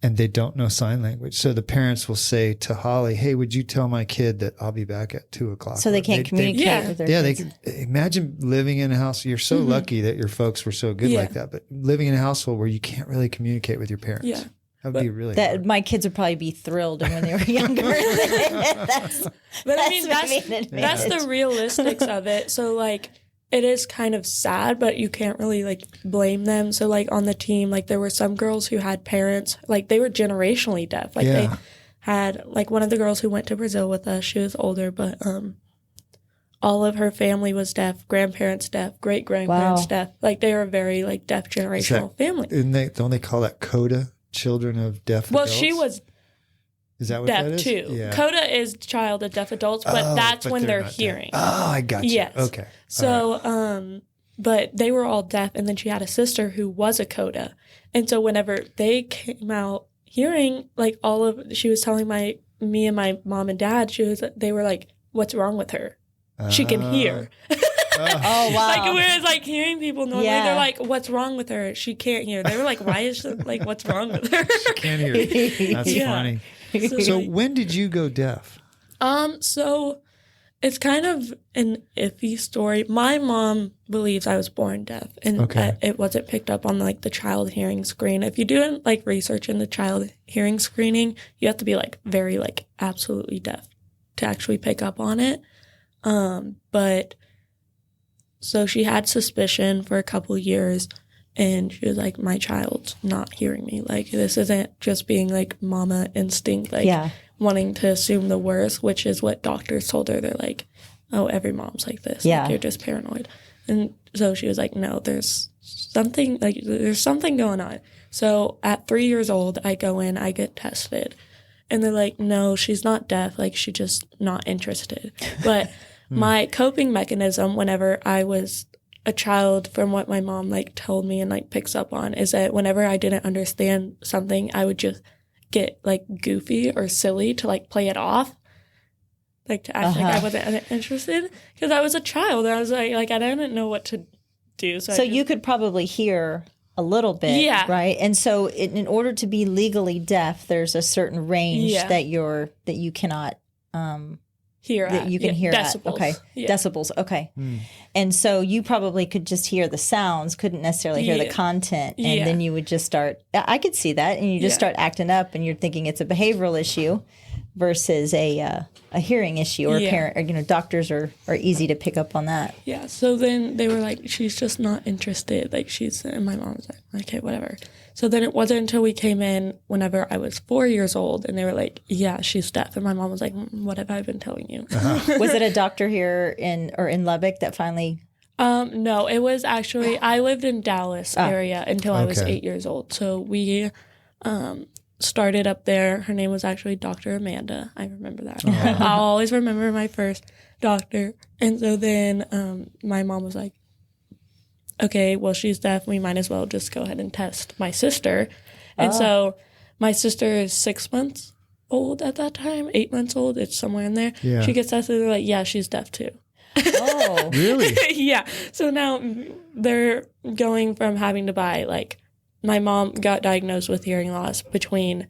and they don't know sign language. So the parents will say to Holly, hey, would you tell my kid that I'll be back at 2:00? So they can't communicate with their kids. They can imagine living in a house. You're so lucky that your folks were so good like that, but living in a household where you can't really communicate with your parents. Yeah. That would be really hard. My kids would probably be thrilled when they were younger. That's the realistics of it. So, like, it is kind of sad, but you can't really, like, blame them. So, like, on the team, like, there were some girls who had parents, like, they were generationally deaf. Like, they had, like, one of the girls who went to Brazil with us, she was older, but all of her family was deaf, grandparents deaf, great-grandparents deaf. Like, they were a very, like, deaf generational family. Don't they call that CODA, children of deaf adults? Well, she was Is that what deaf that is? too. Yeah. CODA is child of deaf adults, but that's when they're hearing. Oh, I got you. Yes. Okay. So, but they were all deaf, and then she had a sister who was a CODA. And so whenever they came out hearing, like, she was telling me and my mom and dad, they were like, what's wrong with her? She can hear. Oh, wow. Like, whereas, like, hearing people normally, they're like, what's wrong with her? She can't hear. They were like, why is she, like, what's wrong with her? She can't hear. That's funny. So when did you go deaf? So it's kind of an iffy story. My mom believes I was born deaf, and it wasn't picked up on, like, the child hearing screen. If you do, like, research into child hearing screening, you have to be, like, very, like, absolutely deaf to actually pick up on it. But so she had suspicion for a couple years, and she was like, my child's not hearing me. Like, this isn't just being, like, mama instinct, like, wanting to assume the worst, which is what doctors told her. They're like, oh, every mom's like this. Yeah. Like, you're just paranoid. And so she was like, no, there's something going on. So at 3 years old, I go in, I get tested. And they're like, no, she's not deaf. Like, she's just not interested. But my coping mechanism whenever I was a child, from what my mom, like, told me and, like, picks up on, is that whenever I didn't understand something, I would just get, like, goofy or silly to, like, play it off, like, to act like I wasn't interested, because I was a child and I was like I didn't know what to do. So you could probably hear a little bit, Yeah. right? And so in order to be legally deaf, there's a certain range Yeah. that you cannot Hear that at. you can hear decibels. at. Okay. Yeah. Decibels. Okay. And so you probably could just hear the sounds, couldn't necessarily hear the Yeah. content. And Yeah. then you would just start, I could see that. And you just Yeah. start acting up and you're thinking it's a behavioral issue versus a hearing issue or Yeah. parent, or, doctors are easy to pick up on that. Yeah, so then they were like, she's just not interested. Like, and my mom was like, okay, whatever. So then it wasn't until we came in whenever I was 4 years old, and they were like, yeah, she's deaf. And my mom was like, what have I been telling you? Was it a doctor here in Lubbock that finally? No, it was actually, I lived in Dallas area until I was Okay. 8 years old. So we started up there. Her name was actually Dr. Amanda. I remember that. I'll always remember my first doctor. And so then my mom was like, okay, well, she's deaf. We might as well just go ahead and test my sister. And so my sister is 6 months old at that time, 8 months old. It's somewhere in there. Yeah. She gets tested. They're like, yeah, she's deaf too. Oh, Really? Yeah. So now they're going from having to buy, like, my mom got diagnosed with hearing loss between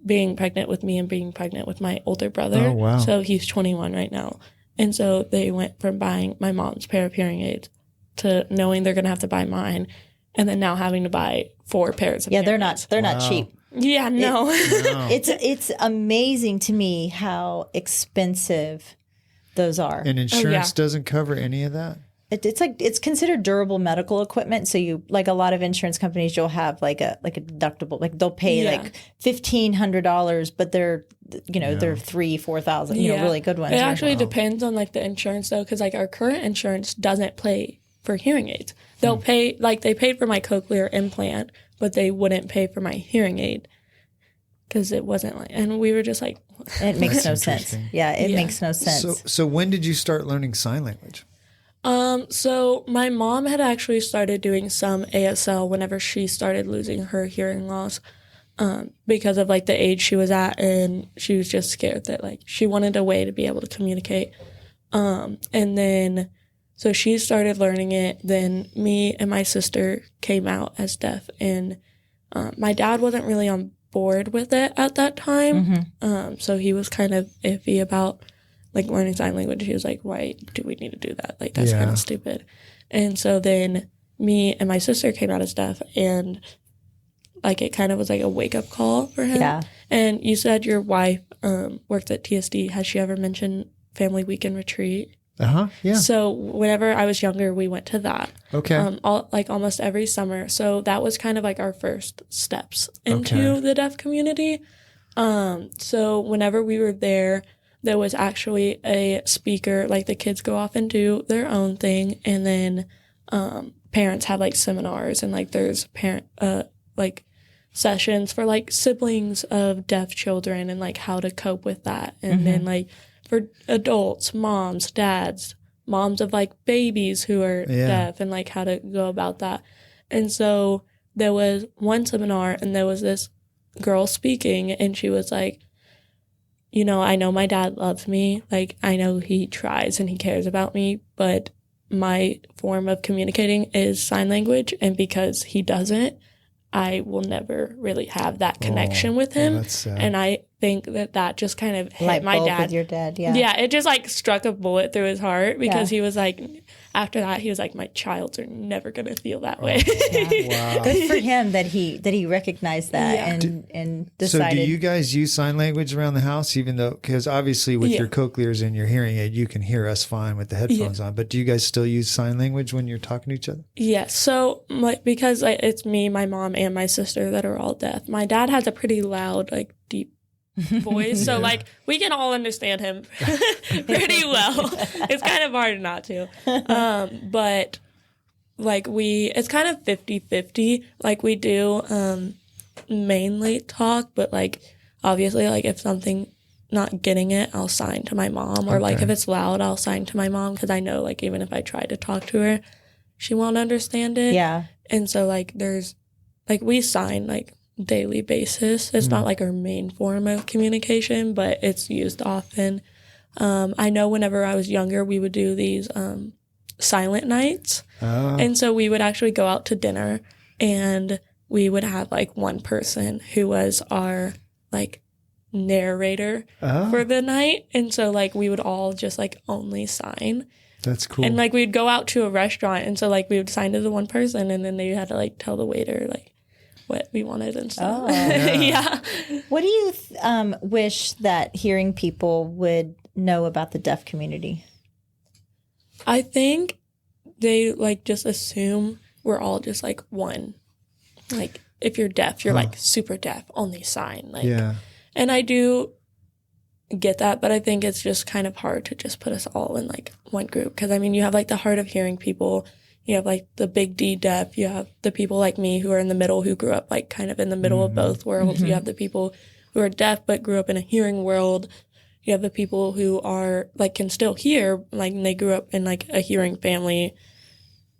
being pregnant with me and being pregnant with my older brother. Oh, wow. So he's 21 right now. And so they went from buying my mom's pair of hearing aids to knowing they're going to have to buy mine, and then now having to buy 4 pairs of yeah, hearing they're aids. not cheap. Yeah, no. It's amazing to me how expensive those are. And insurance yeah. doesn't cover any of that? It's considered durable medical equipment. So you, like a lot of insurance companies, you'll have like a deductible, like they'll pay Yeah. like $1,500, but they're they're $3,000-$4,000, really good ones. It actually depends on, like, the insurance, though, because, like, our current insurance doesn't pay for hearing aids. They'll pay, like, they paid for my cochlear implant, but they wouldn't pay for my hearing aid because it wasn't like, and we were just like, It makes no That's sense. interesting. Yeah, it Yeah. makes no sense. So when did you start learning sign language? So my mom had actually started doing some ASL whenever she started losing her hearing loss, because of, like, the age she was at, and she was just scared that, like, she wanted a way to be able to communicate. And then, so she started learning it. Then me and my sister came out as deaf, and my dad wasn't really on board with it at that time. So he was kind of iffy about, like, learning sign language. He was like, why do we need to do that? Like, that's kind Yeah. of stupid. And so then me and my sister came out as deaf, and, like, it kind of was like a wake-up call for him. Yeah. And you said your wife worked at TSD. Has she ever mentioned Family Weekend Retreat? Yeah. So whenever I was younger, we went to that. Okay. Almost every summer. So that was kind of like our first steps into the deaf community. So whenever we were there was actually a speaker, like, the kids go off and do their own thing, and then parents have, like, seminars, and, like, there's parent like sessions for, like, siblings of deaf children and, like, how to cope with that. And then, like, for adults, moms, dads, moms of, like, babies who are deaf, and, like, how to go about that. And so there was one seminar, and there was this girl speaking, and she was like, I know my dad loves me. Like, I know he tries and he cares about me, but my form of communicating is sign language. And because he doesn't, I will never really have that connection with him. that's sad. And I think that just kind of hit Light my bulb dad. with your dad. Yeah. Yeah, it just, like, struck a bullet through his heart, because he was like, after that, he was like, my childs are never going to feel that way. Wow. Good for him that he recognized that and So decided. do you guys use sign language around the house, even though, because obviously with your cochlears and your hearing aid, you can hear us fine with the headphones on, but do you guys still use sign language when you're talking to each other? Yeah, so, like, because, like, it's me, my mom, and my sister that are all deaf. My dad has a pretty loud, like, deep voice, so, like, we can all understand him pretty well. It's kind of hard not to. But, like, it's kind of 50-50. Like, we do mainly talk, but, like, obviously, like, if something not getting it, I'll sign to my mom, or like, if it's loud, I'll sign to my mom, because I know, like, even if I try to talk to her, she won't understand it. Yeah. And so, like, there's, like, we sign, like, daily basis. It's not, like, our main form of communication, but it's used often. I know whenever I was younger, we would do these silent nights. And so we would actually go out to dinner, and we would have like one person who was our like narrator for the night. And so like we would all just like only sign. That's cool. And like we'd go out to a restaurant, and so like we would sign to the one person, and then they had to like tell the waiter like what we wanted and stuff. Oh. Yeah. What do you wish that hearing people would know about the deaf community? I think they like just assume we're all just like one. Like if you're deaf, you're like super deaf, only sign. Like, yeah. And I do get that, but I think it's just kind of hard to just put us all in like one group. Because I mean, you have like the hard of hearing people, you have like the big D deaf, you have the people like me who are in the middle, who grew up like kind of in the middle of both worlds. You have the people who are deaf but grew up in a hearing world. You have the people who are like can still hear, like they grew up in like a hearing family,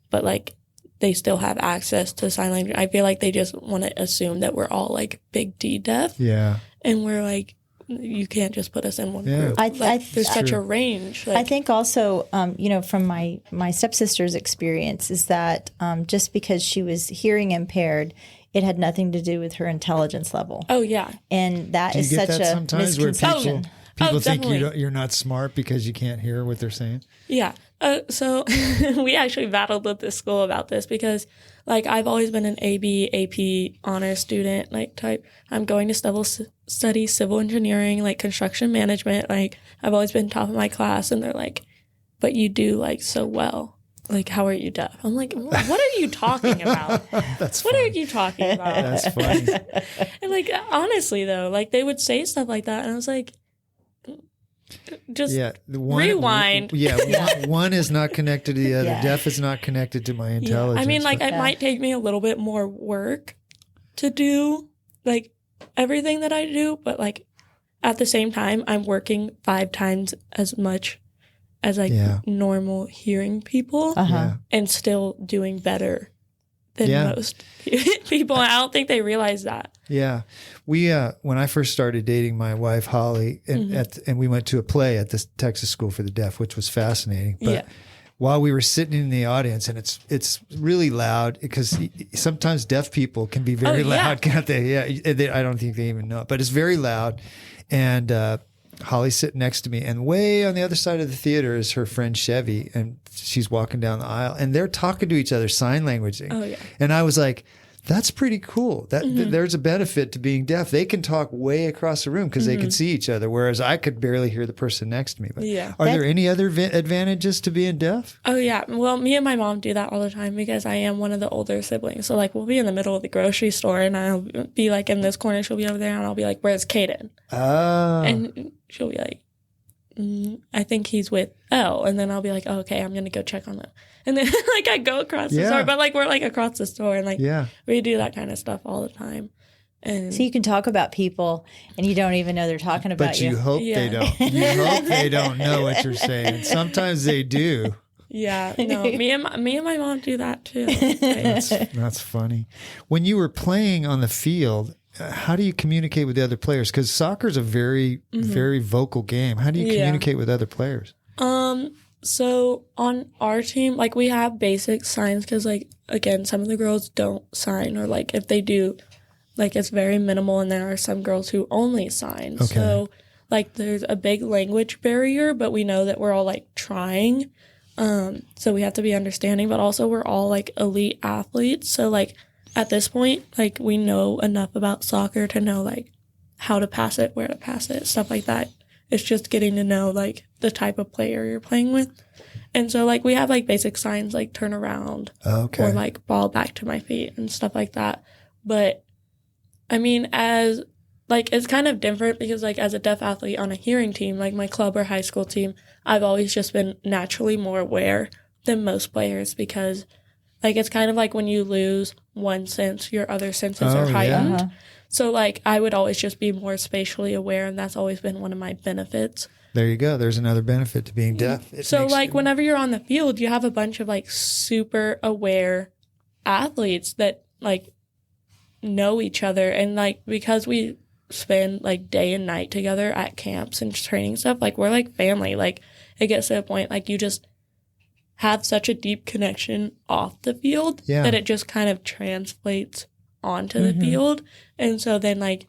but like they still have access to sign language. I feel like they just want to assume that we're all like big D deaf. Yeah. And we're like, you can't just put us in one Yeah. group. There's such a range. I think also, from my stepsister's experience is that just because she was hearing impaired, it had nothing to do with her intelligence level. Oh, yeah. And that Do you is get such that a sometimes where misconception. people think definitely. you're not smart because you can't hear what they're saying? Yeah. So we actually battled with the school about this because, like, I've always been an AP honor student, like, type. I'm going to study civil engineering, like, construction management. Like, I've always been top of my class, and they're like, but you do, like, so well. Like, how are you deaf? I'm like, what are you talking about? That's What funny. are you talking about? That's funny. And, like, honestly, though, like, they would say stuff like that, and I was like, just rewind. One is not connected to the other. Yeah. Deaf is not connected to my Yeah. intelligence. I mean, like, but- it might take me a little bit more work to do, like, everything that I do, but, like, at the same time, I'm working 5 times as much as, like, normal hearing people yeah. and still doing better than Yeah. most people. I don't think they realize that. Yeah. We when I first started dating my wife Holly, and we went to a play at the Texas School for the Deaf, which was fascinating. But while we were sitting in the audience, and it's really loud because sometimes deaf people can be very loud, can't they? Yeah, I don't think they even know it, but it's very loud. And Holly's sitting next to me, and way on the other side of the theater is her friend Chevy, and she's walking down the aisle, and they're talking to each other sign language. Oh, yeah. And I was like, that's pretty cool. There's a benefit to being deaf. They can talk way across the room because they can see each other, whereas I could barely hear the person next to me. But are there any other advantages to being deaf? Oh, yeah. Well, me and my mom do that all the time because I am one of the older siblings. So, like, we'll be in the middle of the grocery store, and I'll be, like, in this corner. She'll be over there, and I'll be like, where's Caden? Oh. And she'll be like, I think he's with Elle. And then I'll be like, oh, okay, I'm going to go check on that. And then, like, I go across the store. But, like, we're, like, across the store. And, like, we do that kind of stuff all the time. And So you can talk about people, and you don't even know they're talking about But you hope they don't. You hope they don't know what you're saying. Sometimes they do. Yeah. No, me and my mom do that, too. That's funny. When you were playing on the field, how do you communicate with the other players? Because soccer is a very, very vocal game. How do you communicate with other players? So on our team, like, we have basic signs because, like, again, some of the girls don't sign, or, like, if they do, like, it's very minimal, and there are some girls who only sign. Okay. So, like, there's a big language barrier, but we know that we're all, like, trying. So we have to be understanding, but also we're all, like, elite athletes. So, like, at this point, like, we know enough about soccer to know, like, how to pass it, where to pass it, stuff like that. It's just getting to know, like, the type of player you're playing with. And so, like, we have, like, basic signs, like, turn around. Okay. Or, like, ball back to my feet and stuff like that. But, I mean, as, like, it's kind of different because, like, as a deaf athlete on a hearing team, like my club or high school team, I've always just been naturally more aware than most players because, like, it's kind of like when you lose one sense, your other senses are heightened. Uh-huh. So, like, I would always just be more spatially aware, and that's always been one of my benefits. There you go. There's another benefit to being deaf. So, like, whenever you're on the field, you have a bunch of, like, super aware athletes that, like, know each other. And, like, because we spend, like, day and night together at camps and training stuff, like, we're, like, family. Like, it gets to a point, like, you just have such a deep connection off the field that it just kind of translates onto the field. And so then like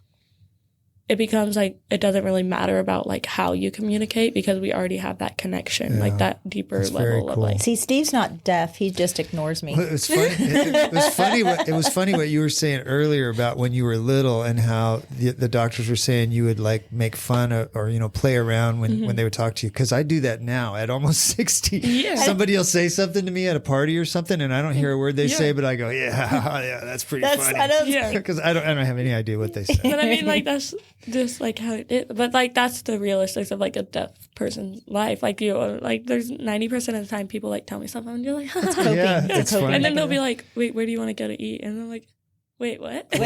it becomes like it doesn't really matter about like how you communicate because we already have that connection, like that deeper level of like. See, Steve's not deaf; he just ignores me. Well, it was funny. It was funny what you were saying earlier about when you were little and how the doctors were saying you would like make fun of, or play around when they would talk to you. Because I do that now at almost 60. Yeah. Somebody will say something to me at a party or something, and I don't hear a word they say, but I go, yeah, that's pretty funny. Because I don't have any idea what they say. But I mean, like that's just like how it is. But like that's the realistics of like a deaf person's life. Like there's 90% of the time people like tell me something and you're like, it's coping. Yeah, it's funny. And then they'll be like, wait, where do you want to go to eat? And I'm like, wait, what? Yeah,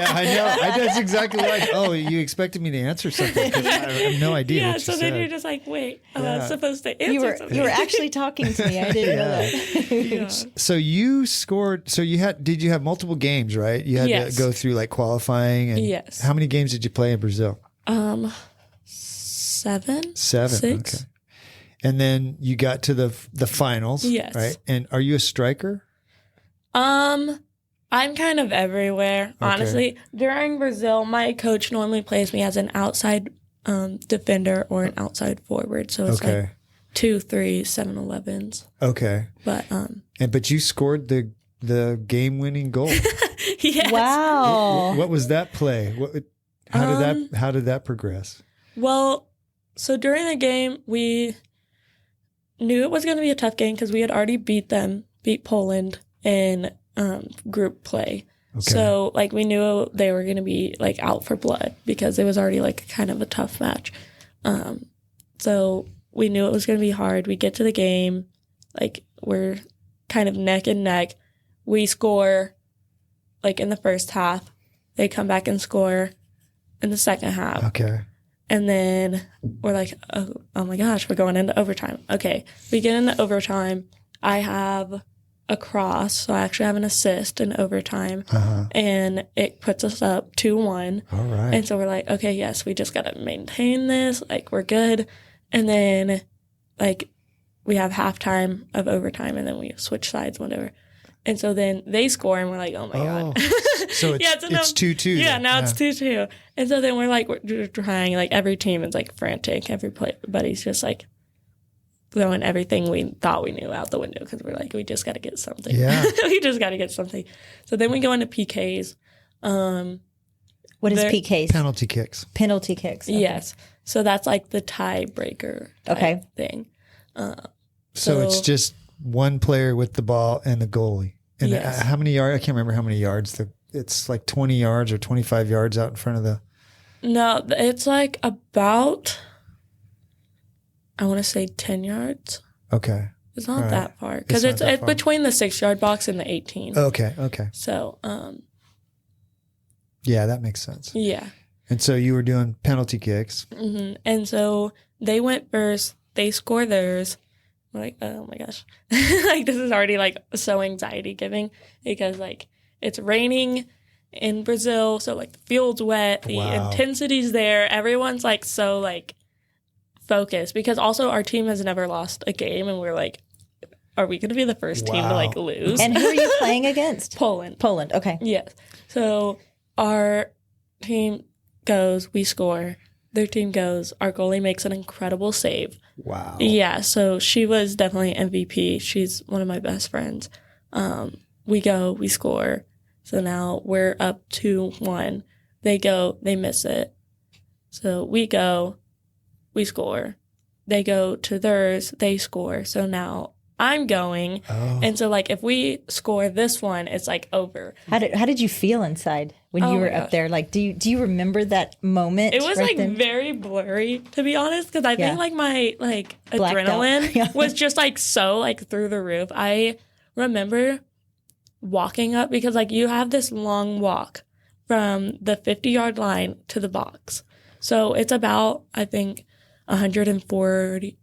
I know. That's exactly like, oh, you expected me to answer something because I have no idea. Yeah, what so you then said. you're just like, wait, I was supposed to answer something. You were actually talking to me. I didn't know that. Yeah. So you scored. So did you have multiple games, right? You had to go through like qualifying. And Yes. How many games did you play in Brazil? 7. 7. 6. Okay. And then you got to the finals. Yes. Right. And are you a striker? I'm kind of everywhere, honestly. During Brazil, my coach normally plays me as an outside defender or an outside forward. So it's like 2, 3, 7, 11s. Okay. But you scored the game-winning goal. yes. Wow. What was that play? How did that progress? Well, so during the game, we knew it was going to be a tough game because we had already beat Poland in group play. Okay. So like we knew they were going to be like out for blood because it was already like kind of a tough match. So we knew it was going to be hard. We get to the game, like we're kind of neck and neck. We score like in the first half. They come back and score in the second half. Okay. And then we're like, oh my gosh, we're going into overtime. Okay. We get into overtime. I have a cross, so I actually have an assist in overtime. And it puts us up 2-1. All right. And so we're like, okay, yes, we just got to maintain this. Like, we're good. And then, like, we have halftime of overtime, and then we switch sides, whatever. And so then they score, and we're like, oh my God. So it's 2-2. Yeah, now it's 2-2. And so then we're trying, like, every team is, like, frantic. Everybody's just, like, throwing everything we thought we knew out the window because we're like, we just got to get something. Yeah. We just got to get something. So then we go into PKs. What is PKs? Penalty kicks. Penalty kicks. Okay. Yes. So that's like the tiebreaker thing. So it's just one player with the ball and the goalie. And how many yards? I can't remember how many yards. It's like 20 yards or 25 yards out in front of the... No, it's like about... I want to say 10 yards. Okay. It's not that far. Because it's between the 6-yard box and the 18. Okay. So, yeah, that makes sense. Yeah. And so you were doing penalty kicks. Mm-hmm. And so they went first. They score theirs. I'm like, oh my gosh. Like, this is already, like, so anxiety-giving. Because, like, it's raining in Brazil. So, like, the field's wet. The intensity's there. Everyone's, like, so, like, focus because also our team has never lost a game and we're like, are we going to be the first team to like lose? And who are you playing against? Poland. Okay. Yes. So our team goes, we score. Their team goes, our goalie makes an incredible save. Wow. Yeah. So she was definitely MVP. She's one of my best friends. We go, we score. So now we're up 2-1. They go, they miss it. So we go, we score. They go to theirs, they score. So now I'm going. Oh. And so, like, if we score this one, it's, like, over. How did you feel inside when you were up there? Like, do you remember that moment? It was, then? Very blurry, to be honest, because I think, like, my, like, adrenaline was just, like, so, like, through the roof. I remember walking up because, like, you have this long walk from the 50-yard line to the box. So it's about, I think, 120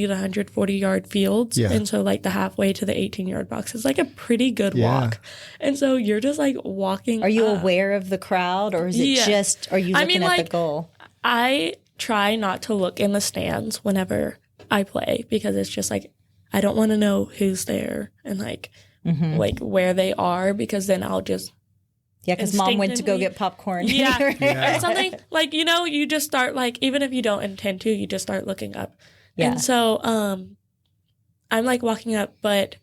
to 140 yard fields. Yeah. And so like the halfway to the 18-yard box is like a pretty good walk. And so you're just like walking. Are you aware of the crowd or is it just, are you looking at the goal? I try not to look in the stands whenever I play because it's just like I don't want to know who's there and like where they are, because then I'll just because mom went to go get popcorn. Or something like, you just start like, even if you don't intend to, you just start looking up. And so I'm like walking up, but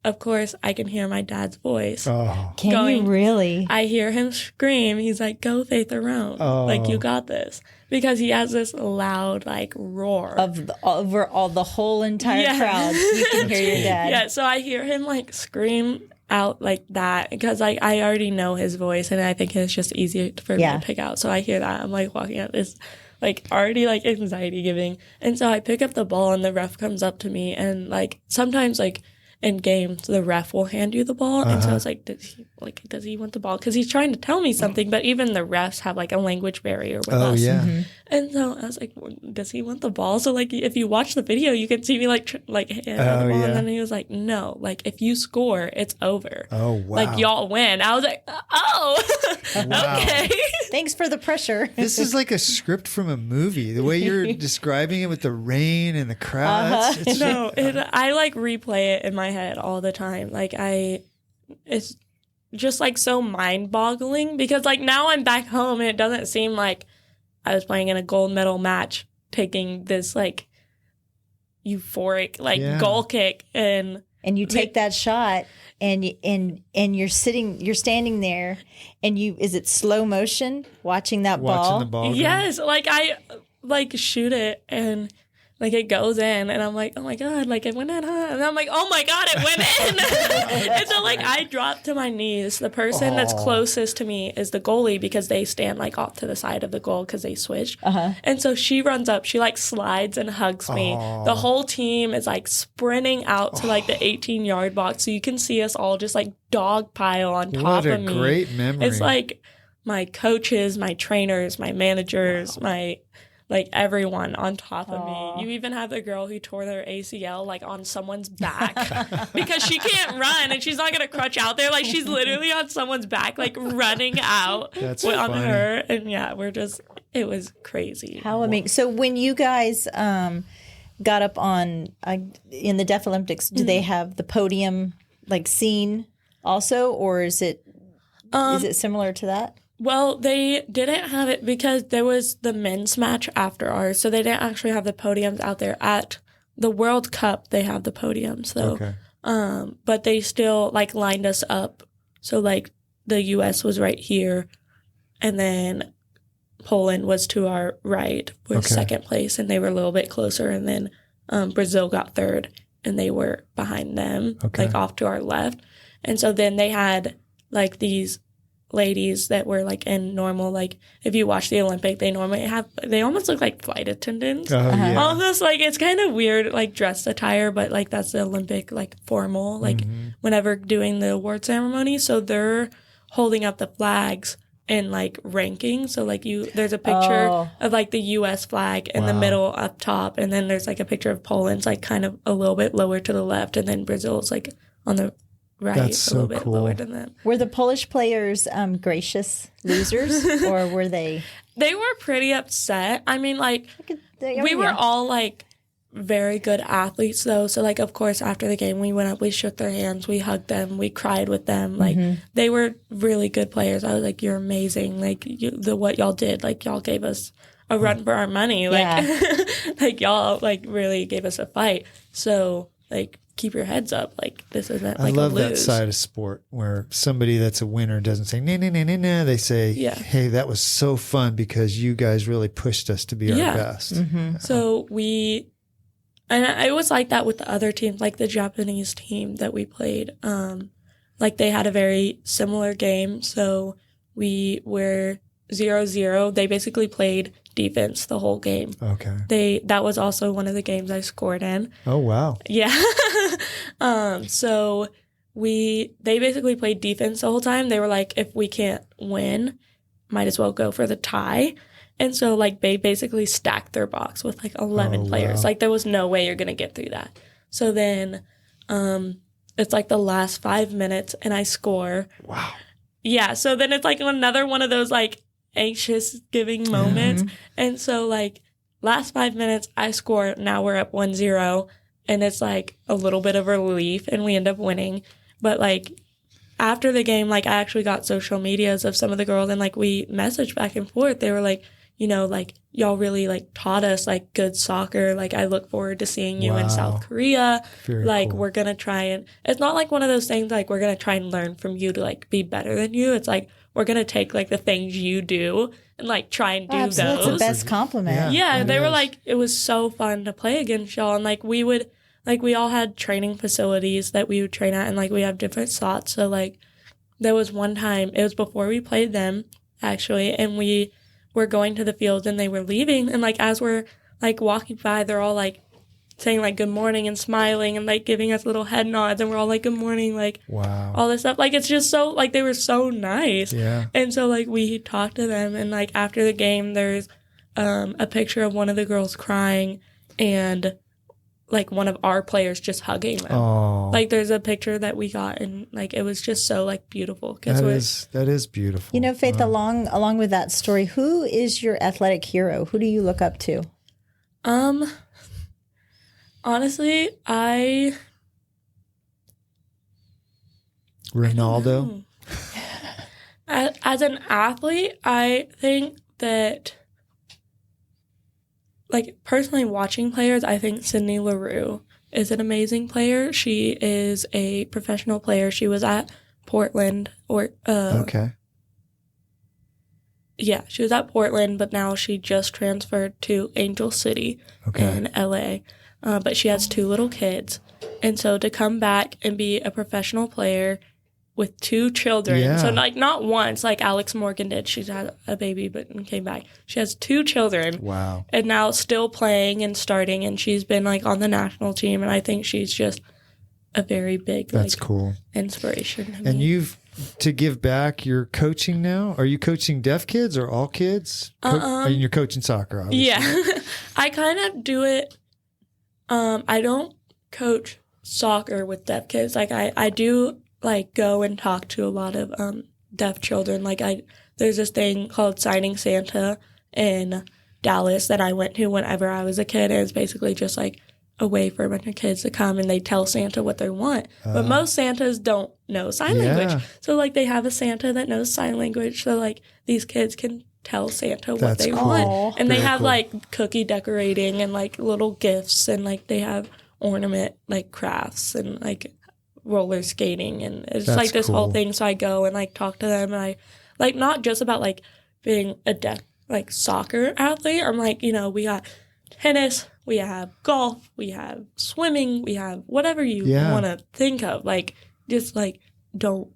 of course I can hear my dad's voice. Can you really? I hear him scream. He's like, "Go Faith around. Like, you got this." Because he has this loud like roar over all the whole entire crowd. You can hear your dad. Yeah, so I hear him like scream out like that, because like I already know his voice, and I think it's just easier for me to pick out. So I hear that. I'm like walking up, this like already like anxiety giving. And so I pick up the ball, and the ref comes up to me, and like sometimes like in games the ref will hand you the ball. And so I was like, does he want the ball? Because he's trying to tell me something, but even the refs have like a language barrier with us. And so I was like, does he want the ball? So like if you watch the video, you can see me like hand the ball. And then he was like, no, like if you score, it's over. Like y'all win. I was like, okay. Thanks for the pressure. This is like a script from a movie. The way you're describing it with the rain and the crowd. I like replay it in my head all the time. Like it's just like so mind-boggling, because like now I'm back home and it doesn't seem like I was playing in a gold medal match, taking this like euphoric like goal kick, and you take that shot, and you're standing there, and is it slow motion watching that Watching the ball? Yes, like I like shoot it, and like it goes in, and I'm like, oh my God, like it went in, huh? And I'm like, oh my God, it went in. And so like I drop to my knees. The person that's closest to me is the goalie, because they stand like off to the side of the goal because they switched. And so she runs up, she like slides and hugs me. The whole team is like sprinting out to like the 18-yard box, so you can see us all just like dog pile on top of me. What a great memory. It's like my coaches, my trainers, my managers, my like everyone on top of me. You even have the girl who tore their ACL like on someone's back because she can't run and she's not gonna crutch out there. Like she's literally on someone's back, like running out on her. And it was crazy. How amazing! So when you guys got up on in the Deaf Olympics, do they have the podium like scene also, or is it similar to that? Well, they didn't have it because there was the men's match after ours, so they didn't actually have the podiums out there. At the World Cup, they have the podiums, though. Okay. But they still, like, lined us up. So, like, the U.S. was right here, and then Poland was to our right with second place, and they were a little bit closer, and then Brazil got third, and they were behind them, like, off to our left. And so then they had, like, these ladies that were like in normal, like if you watch the Olympic, they almost look like flight attendants. Almost like it's kind of weird, like dress attire, but like that's the Olympic like formal, like whenever doing the award ceremony. So they're holding up the flags in like ranking. So like there's a picture of like the US flag in the middle up top, and then there's like a picture of Poland's like kind of a little bit lower to the left, and then Brazil's like on the right. That's a little bit cool. lower than them. Were the Polish players gracious losers, or were they? They were pretty upset. I mean, like we were all like very good athletes, though. So, like, of course, after the game, we went up, we shook their hands, we hugged them, we cried with them. Like, they were really good players. I was like, "You're amazing! Like, what y'all did, like, y'all gave us a run for our money. Like, like y'all like really gave us a fight. So, like." Keep your heads up. Like, this isn't like I love a lose. that side of sport where somebody that's a winner doesn't say, nah, nah, nah, nah, nah. They say, hey, that was so fun because you guys really pushed us to be our best. So and I was like that with the other teams, like the Japanese team that we played. Like they had a very similar game. So we were 0-0. They basically played defense the whole game. Okay. That was also one of the games I scored in. Oh, wow. Yeah. So they basically played defense the whole time. They were like, if we can't win, might as well go for the tie. And so like they basically stacked their box with like 11 players. Wow. Like there was no way you're going to get through that. So then it's like the last 5 minutes and I score. Wow. Yeah. So then it's like another one of those like anxious giving moments. And so like last 5 minutes I score. Now we're up 1-0. and it's like a little bit of relief, and we end up winning. But like after the game, like I actually got social medias of some of the girls, and like we messaged back and forth. They were like, you know, like y'all really like taught us like good soccer. Like I look forward to seeing you in South Korea. Very like cool. we're gonna try, and it's not like one of those things like we're gonna try and learn from you to like be better than you. It's like we're gonna take like the things you do and like try and do Absolutely. those. That's the best compliment. Yeah, it they were is. like, it was so fun to play against y'all. And like we would, like we all had training facilities that we would train at, and like we have different slots. So like there was one time, it was before we played them actually, and we were going to the field and they were leaving. And like as we're like walking by, they're all like saying like good morning and smiling and like giving us little head nods, and we're all like good morning, like Wow. all this stuff. Like it's just so like they were so nice. Yeah. And so like we talked to them, and like after the game there's a picture of one of the girls crying and like one of our players just hugging them. Oh, Like there's a picture that we got, and like it was just so like beautiful because that is beautiful. You know, Faith, along with that story, who is your athletic hero? Who do you look up to? Honestly, Ronaldo. as an athlete, I think that, like, personally watching players, I think Sydney Leroux is an amazing player. She is a professional player. She was at Portland, Okay. yeah, she was at Portland, but now she just transferred to Angel City in LA. But she has 2 little kids. And so to come back and be a professional player with 2 children. Yeah. So like not once like Alex Morgan did. She's had a baby but came back. She has 2 children. Wow. And now still playing and starting, and she's been like on the national team, and I think she's just a very big That's like cool. inspiration to And me. to give back, you're coaching now? Are you coaching deaf kids or all kids? And you're coaching soccer, obviously. Yeah. I kind of do it. I don't coach soccer with deaf kids. Like I do like go and talk to a lot of deaf children. Like there's this thing called Signing Santa in Dallas that I went to whenever I was a kid, and it's basically just like a way for a bunch of kids to come and they tell Santa what they want. But most Santas don't know sign language. So like they have a Santa that knows sign language, so like these kids can tell Santa what That's they cool. want. And they Very have cool. like cookie decorating and like little gifts, and like they have ornament like crafts and like roller skating, and it's That's like this whole cool. thing. So I go and like talk to them, and I like not just about like being a deaf like soccer athlete. I'm like, you know, we got tennis, we have golf, we have swimming, we have whatever you want to think of. Like just like don't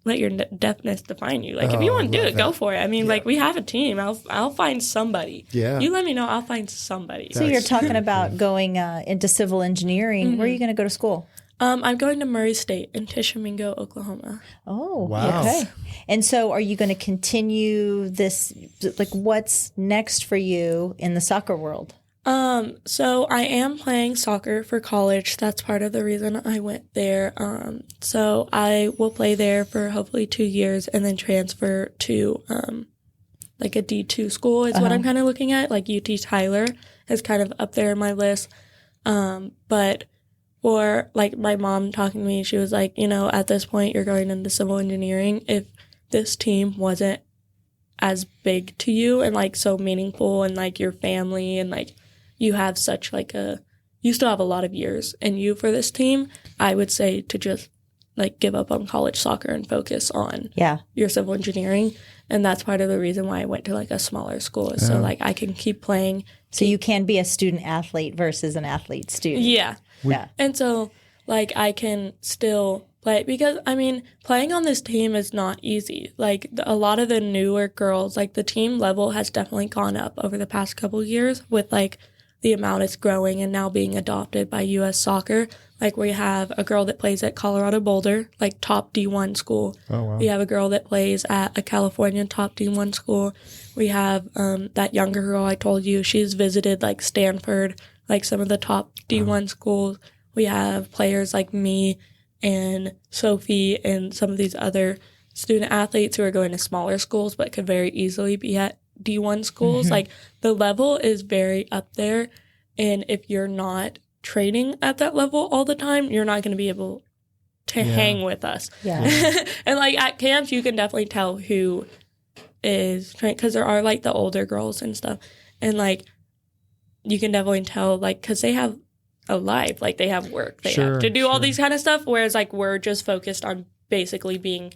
let your deafness define you. Like if you want to do it, go for it. I mean, like we have a team. I'll find somebody. Yeah. You let me know. I'll find somebody. So you're talking about going into civil engineering. Where are you going to go to school? I'm going to Murray State in Tishomingo, Oklahoma. Oh, Wow. okay. And so are you going to continue this? Like, what's next for you in the soccer world? So I am playing soccer for college. That's part of the reason I went there. So I will play there for hopefully 2 years and then transfer to, like a D2 school is what I'm kind of looking at. Like UT Tyler is kind of up there in my list. But for like my mom talking to me, she was like, you know, at this point you're going into civil engineering. If this team wasn't as big to you and like so meaningful and like your family and like you have such like you still have a lot of years in you for this team, I would say to just like give up on college soccer and focus on your civil engineering. And that's part of the reason why I went to like a smaller school is so like I can keep playing. So you can be a student athlete versus an athlete student. Yeah. Yeah. And so like I can still play because I mean playing on this team is not easy. Like a lot of the newer girls, like the team level has definitely gone up over the past couple of years with like the amount it's growing and now being adopted by U.S. Soccer. Like we have a girl that plays at Colorado Boulder, like top D1 school. Oh, wow. We have a girl that plays at a California top D1 school. We have that younger girl I told you, she's visited like Stanford, like some of the top D1 schools. We have players like me and Sophie and some of these other student athletes who are going to smaller schools but could very easily be at D1 schools. Like the level is very up there, and if you're not training at that level all the time, you're not going to be able to hang with us. Yeah. And like at camps, you can definitely tell who is trained, because there are like the older girls and stuff. And like, you can definitely tell, like, because they have a life, like they have work, they have to do all these kind of stuff. Whereas like we're just focused on basically being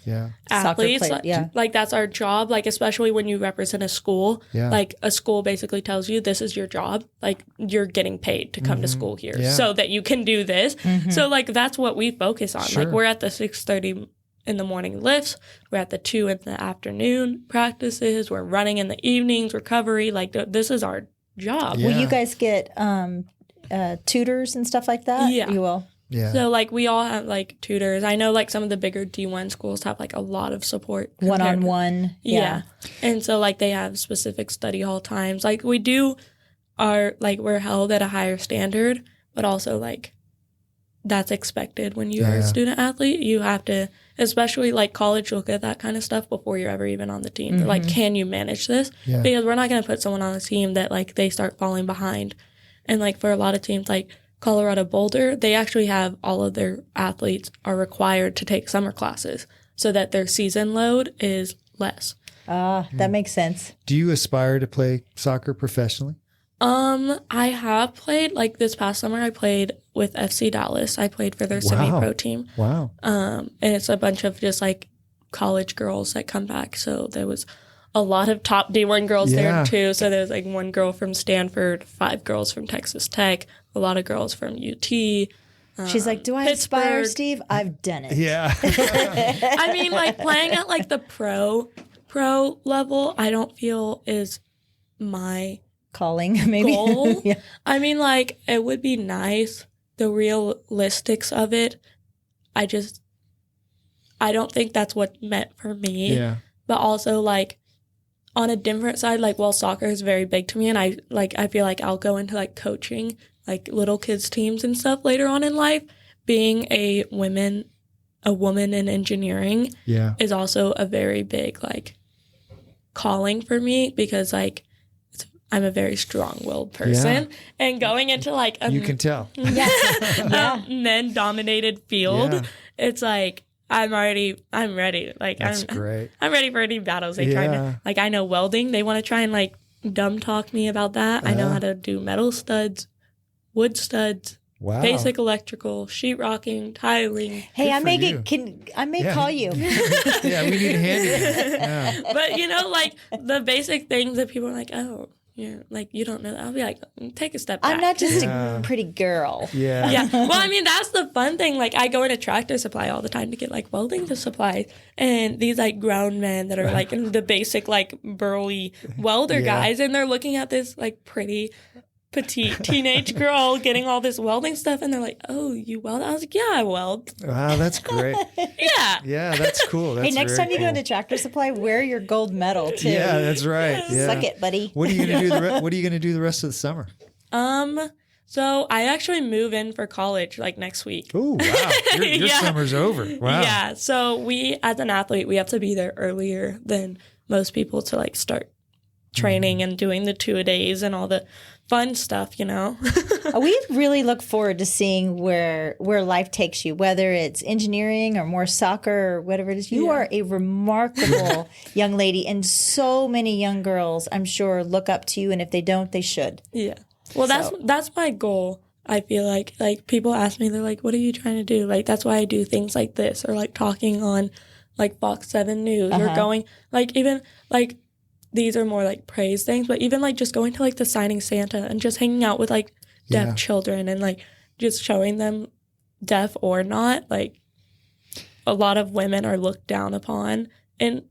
athletes. Like that's our job. Like especially when you represent a school, like a school basically tells you this is your job. Like you're getting paid to come to school here so that you can do this. So like that's what we focus on. Like we're at the 6:30 in the morning lifts, we're at the 2 in the afternoon practices, we're running in the evenings, recovery. Like this is our job. Will you guys get tutors and stuff like that? Yeah. You will? Yeah. So like we all have like tutors. I know like some of the bigger D1 schools have like a lot of support. One-on-one. Yeah. And so like they have specific study hall times. Like we do we're held at a higher standard, but also like that's expected when you are a student athlete. You have to, especially like college, look at that kind of stuff before you're ever even on the team. They're like, can you manage this? Yeah. Because we're not going to put someone on the team that like they start falling behind. And like for a lot of teams like Colorado Boulder, they actually have all of their athletes are required to take summer classes so that their season load is less. That makes sense. Do you aspire to play soccer professionally? I have played, like this past summer I played with FC Dallas. I played for their semi-pro team. Wow. And it's a bunch of just like college girls that come back. So there was a lot of top D1 girls there too. So there's like 1 girl from Stanford, 5 girls from Texas Tech, a lot of girls from UT. She's like, do I aspire, Steve? I've done it. Yeah. I mean, like playing at like the pro level, I don't feel is my calling, maybe. goal. Yeah. I mean, like it would be nice. The realistics of it, I don't think that's what meant for me. Yeah. But also like on a different side, like while soccer is very big to me, and I feel like I'll go into like coaching like little kids teams and stuff later on in life. Being a woman in engineering is also a very big like calling for me, because like I'm a very strong-willed person, and going into like a you can tell men-dominated field, it's like I'm ready. Like that's great. I'm ready for any battles they try to. Like I know welding. They want to try and like dumb talk me about that. I know how to do metal studs, wood studs, basic electrical, sheetrocking, tiling. Hey, I may call you. Yeah, we need a handyman. But you know, like the basic things that people are like, oh, you're like, you don't know that. I'll be like, take a step back. I'm not just a pretty girl. Yeah. Well, I mean, that's the fun thing. Like, I go into Tractor Supply all the time to get like welding supplies, and these like grown men that are like the basic like burly welder guys, and they're looking at this like pretty petite teenage girl getting all this welding stuff, and they're like, "Oh, you weld?" I was like, "Yeah, I weld." Wow, that's great. Yeah, that's cool. That's hey, next time you go into Tractor Supply, wear your gold medal too. Yeah, that's right. Yeah. Suck it, buddy. What are you gonna do? What are you gonna do the rest of the summer? So I actually move in for college like next week. Oh, wow. Your summer's over. Wow. Yeah. So we, as an athlete, we have to be there earlier than most people to like start training and doing the 2-a-days and all the fun stuff, you know. We really look forward to seeing where life takes you, whether it's engineering or more soccer or whatever it is. You are a remarkable young lady, and so many young girls, I'm sure, look up to you, and if they don't, they should. Yeah. Well, that's my goal. I feel like people ask me, they're like, what are you trying to do? Like, that's why I do things like this, or like talking on like Fox 7 News, or going like, even like, these are more like praise things, but even like just going to like the Signing Santa and just hanging out with like deaf children and like just showing them, deaf or not, like a lot of women are looked down upon in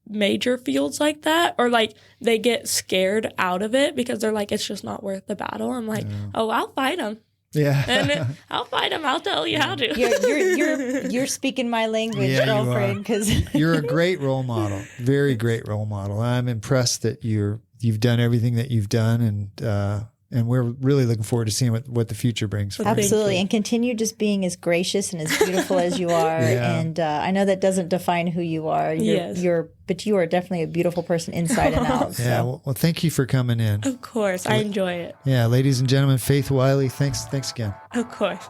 major fields like that, or like they get scared out of it because they're like, it's just not worth the battle. I'm like, oh, I'll fight them. Yeah. And I'll fight them. I'll tell you how to. You're speaking my language, girlfriend, because you're a great role model, very great role model. I'm impressed that you've done everything that you've done, And we're really looking forward to seeing what the future brings. For you. Absolutely. And continue just being as gracious and as beautiful as you are. Yeah. And I know that doesn't define who you are. Yes. But you are definitely a beautiful person inside and out. So. Yeah. Well, thank you for coming in. Of course. I enjoy it. Yeah. Ladies and gentlemen, Faith Wylie, thanks again. Of course.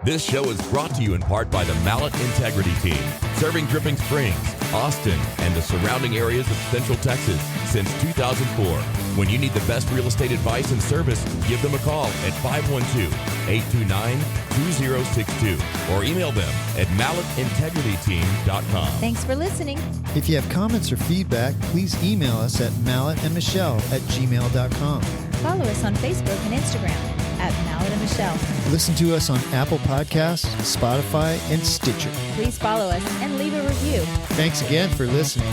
This show is brought to you in part by the Mallett Integrity Team, serving Dripping Springs, Austin, and the surrounding areas of Central Texas since 2004. When you need the best real estate advice and service, give them a call at 512-829-2062 or email them at mallettintegrityteam.com. Thanks for listening. If you have comments or feedback, please email us at mallettandmichelle@gmail.com. Follow us on Facebook and Instagram at Mallett and Michelle. Listen to us on Apple Podcasts, Spotify, and Stitcher. Please follow us and leave a review. Thanks again for listening.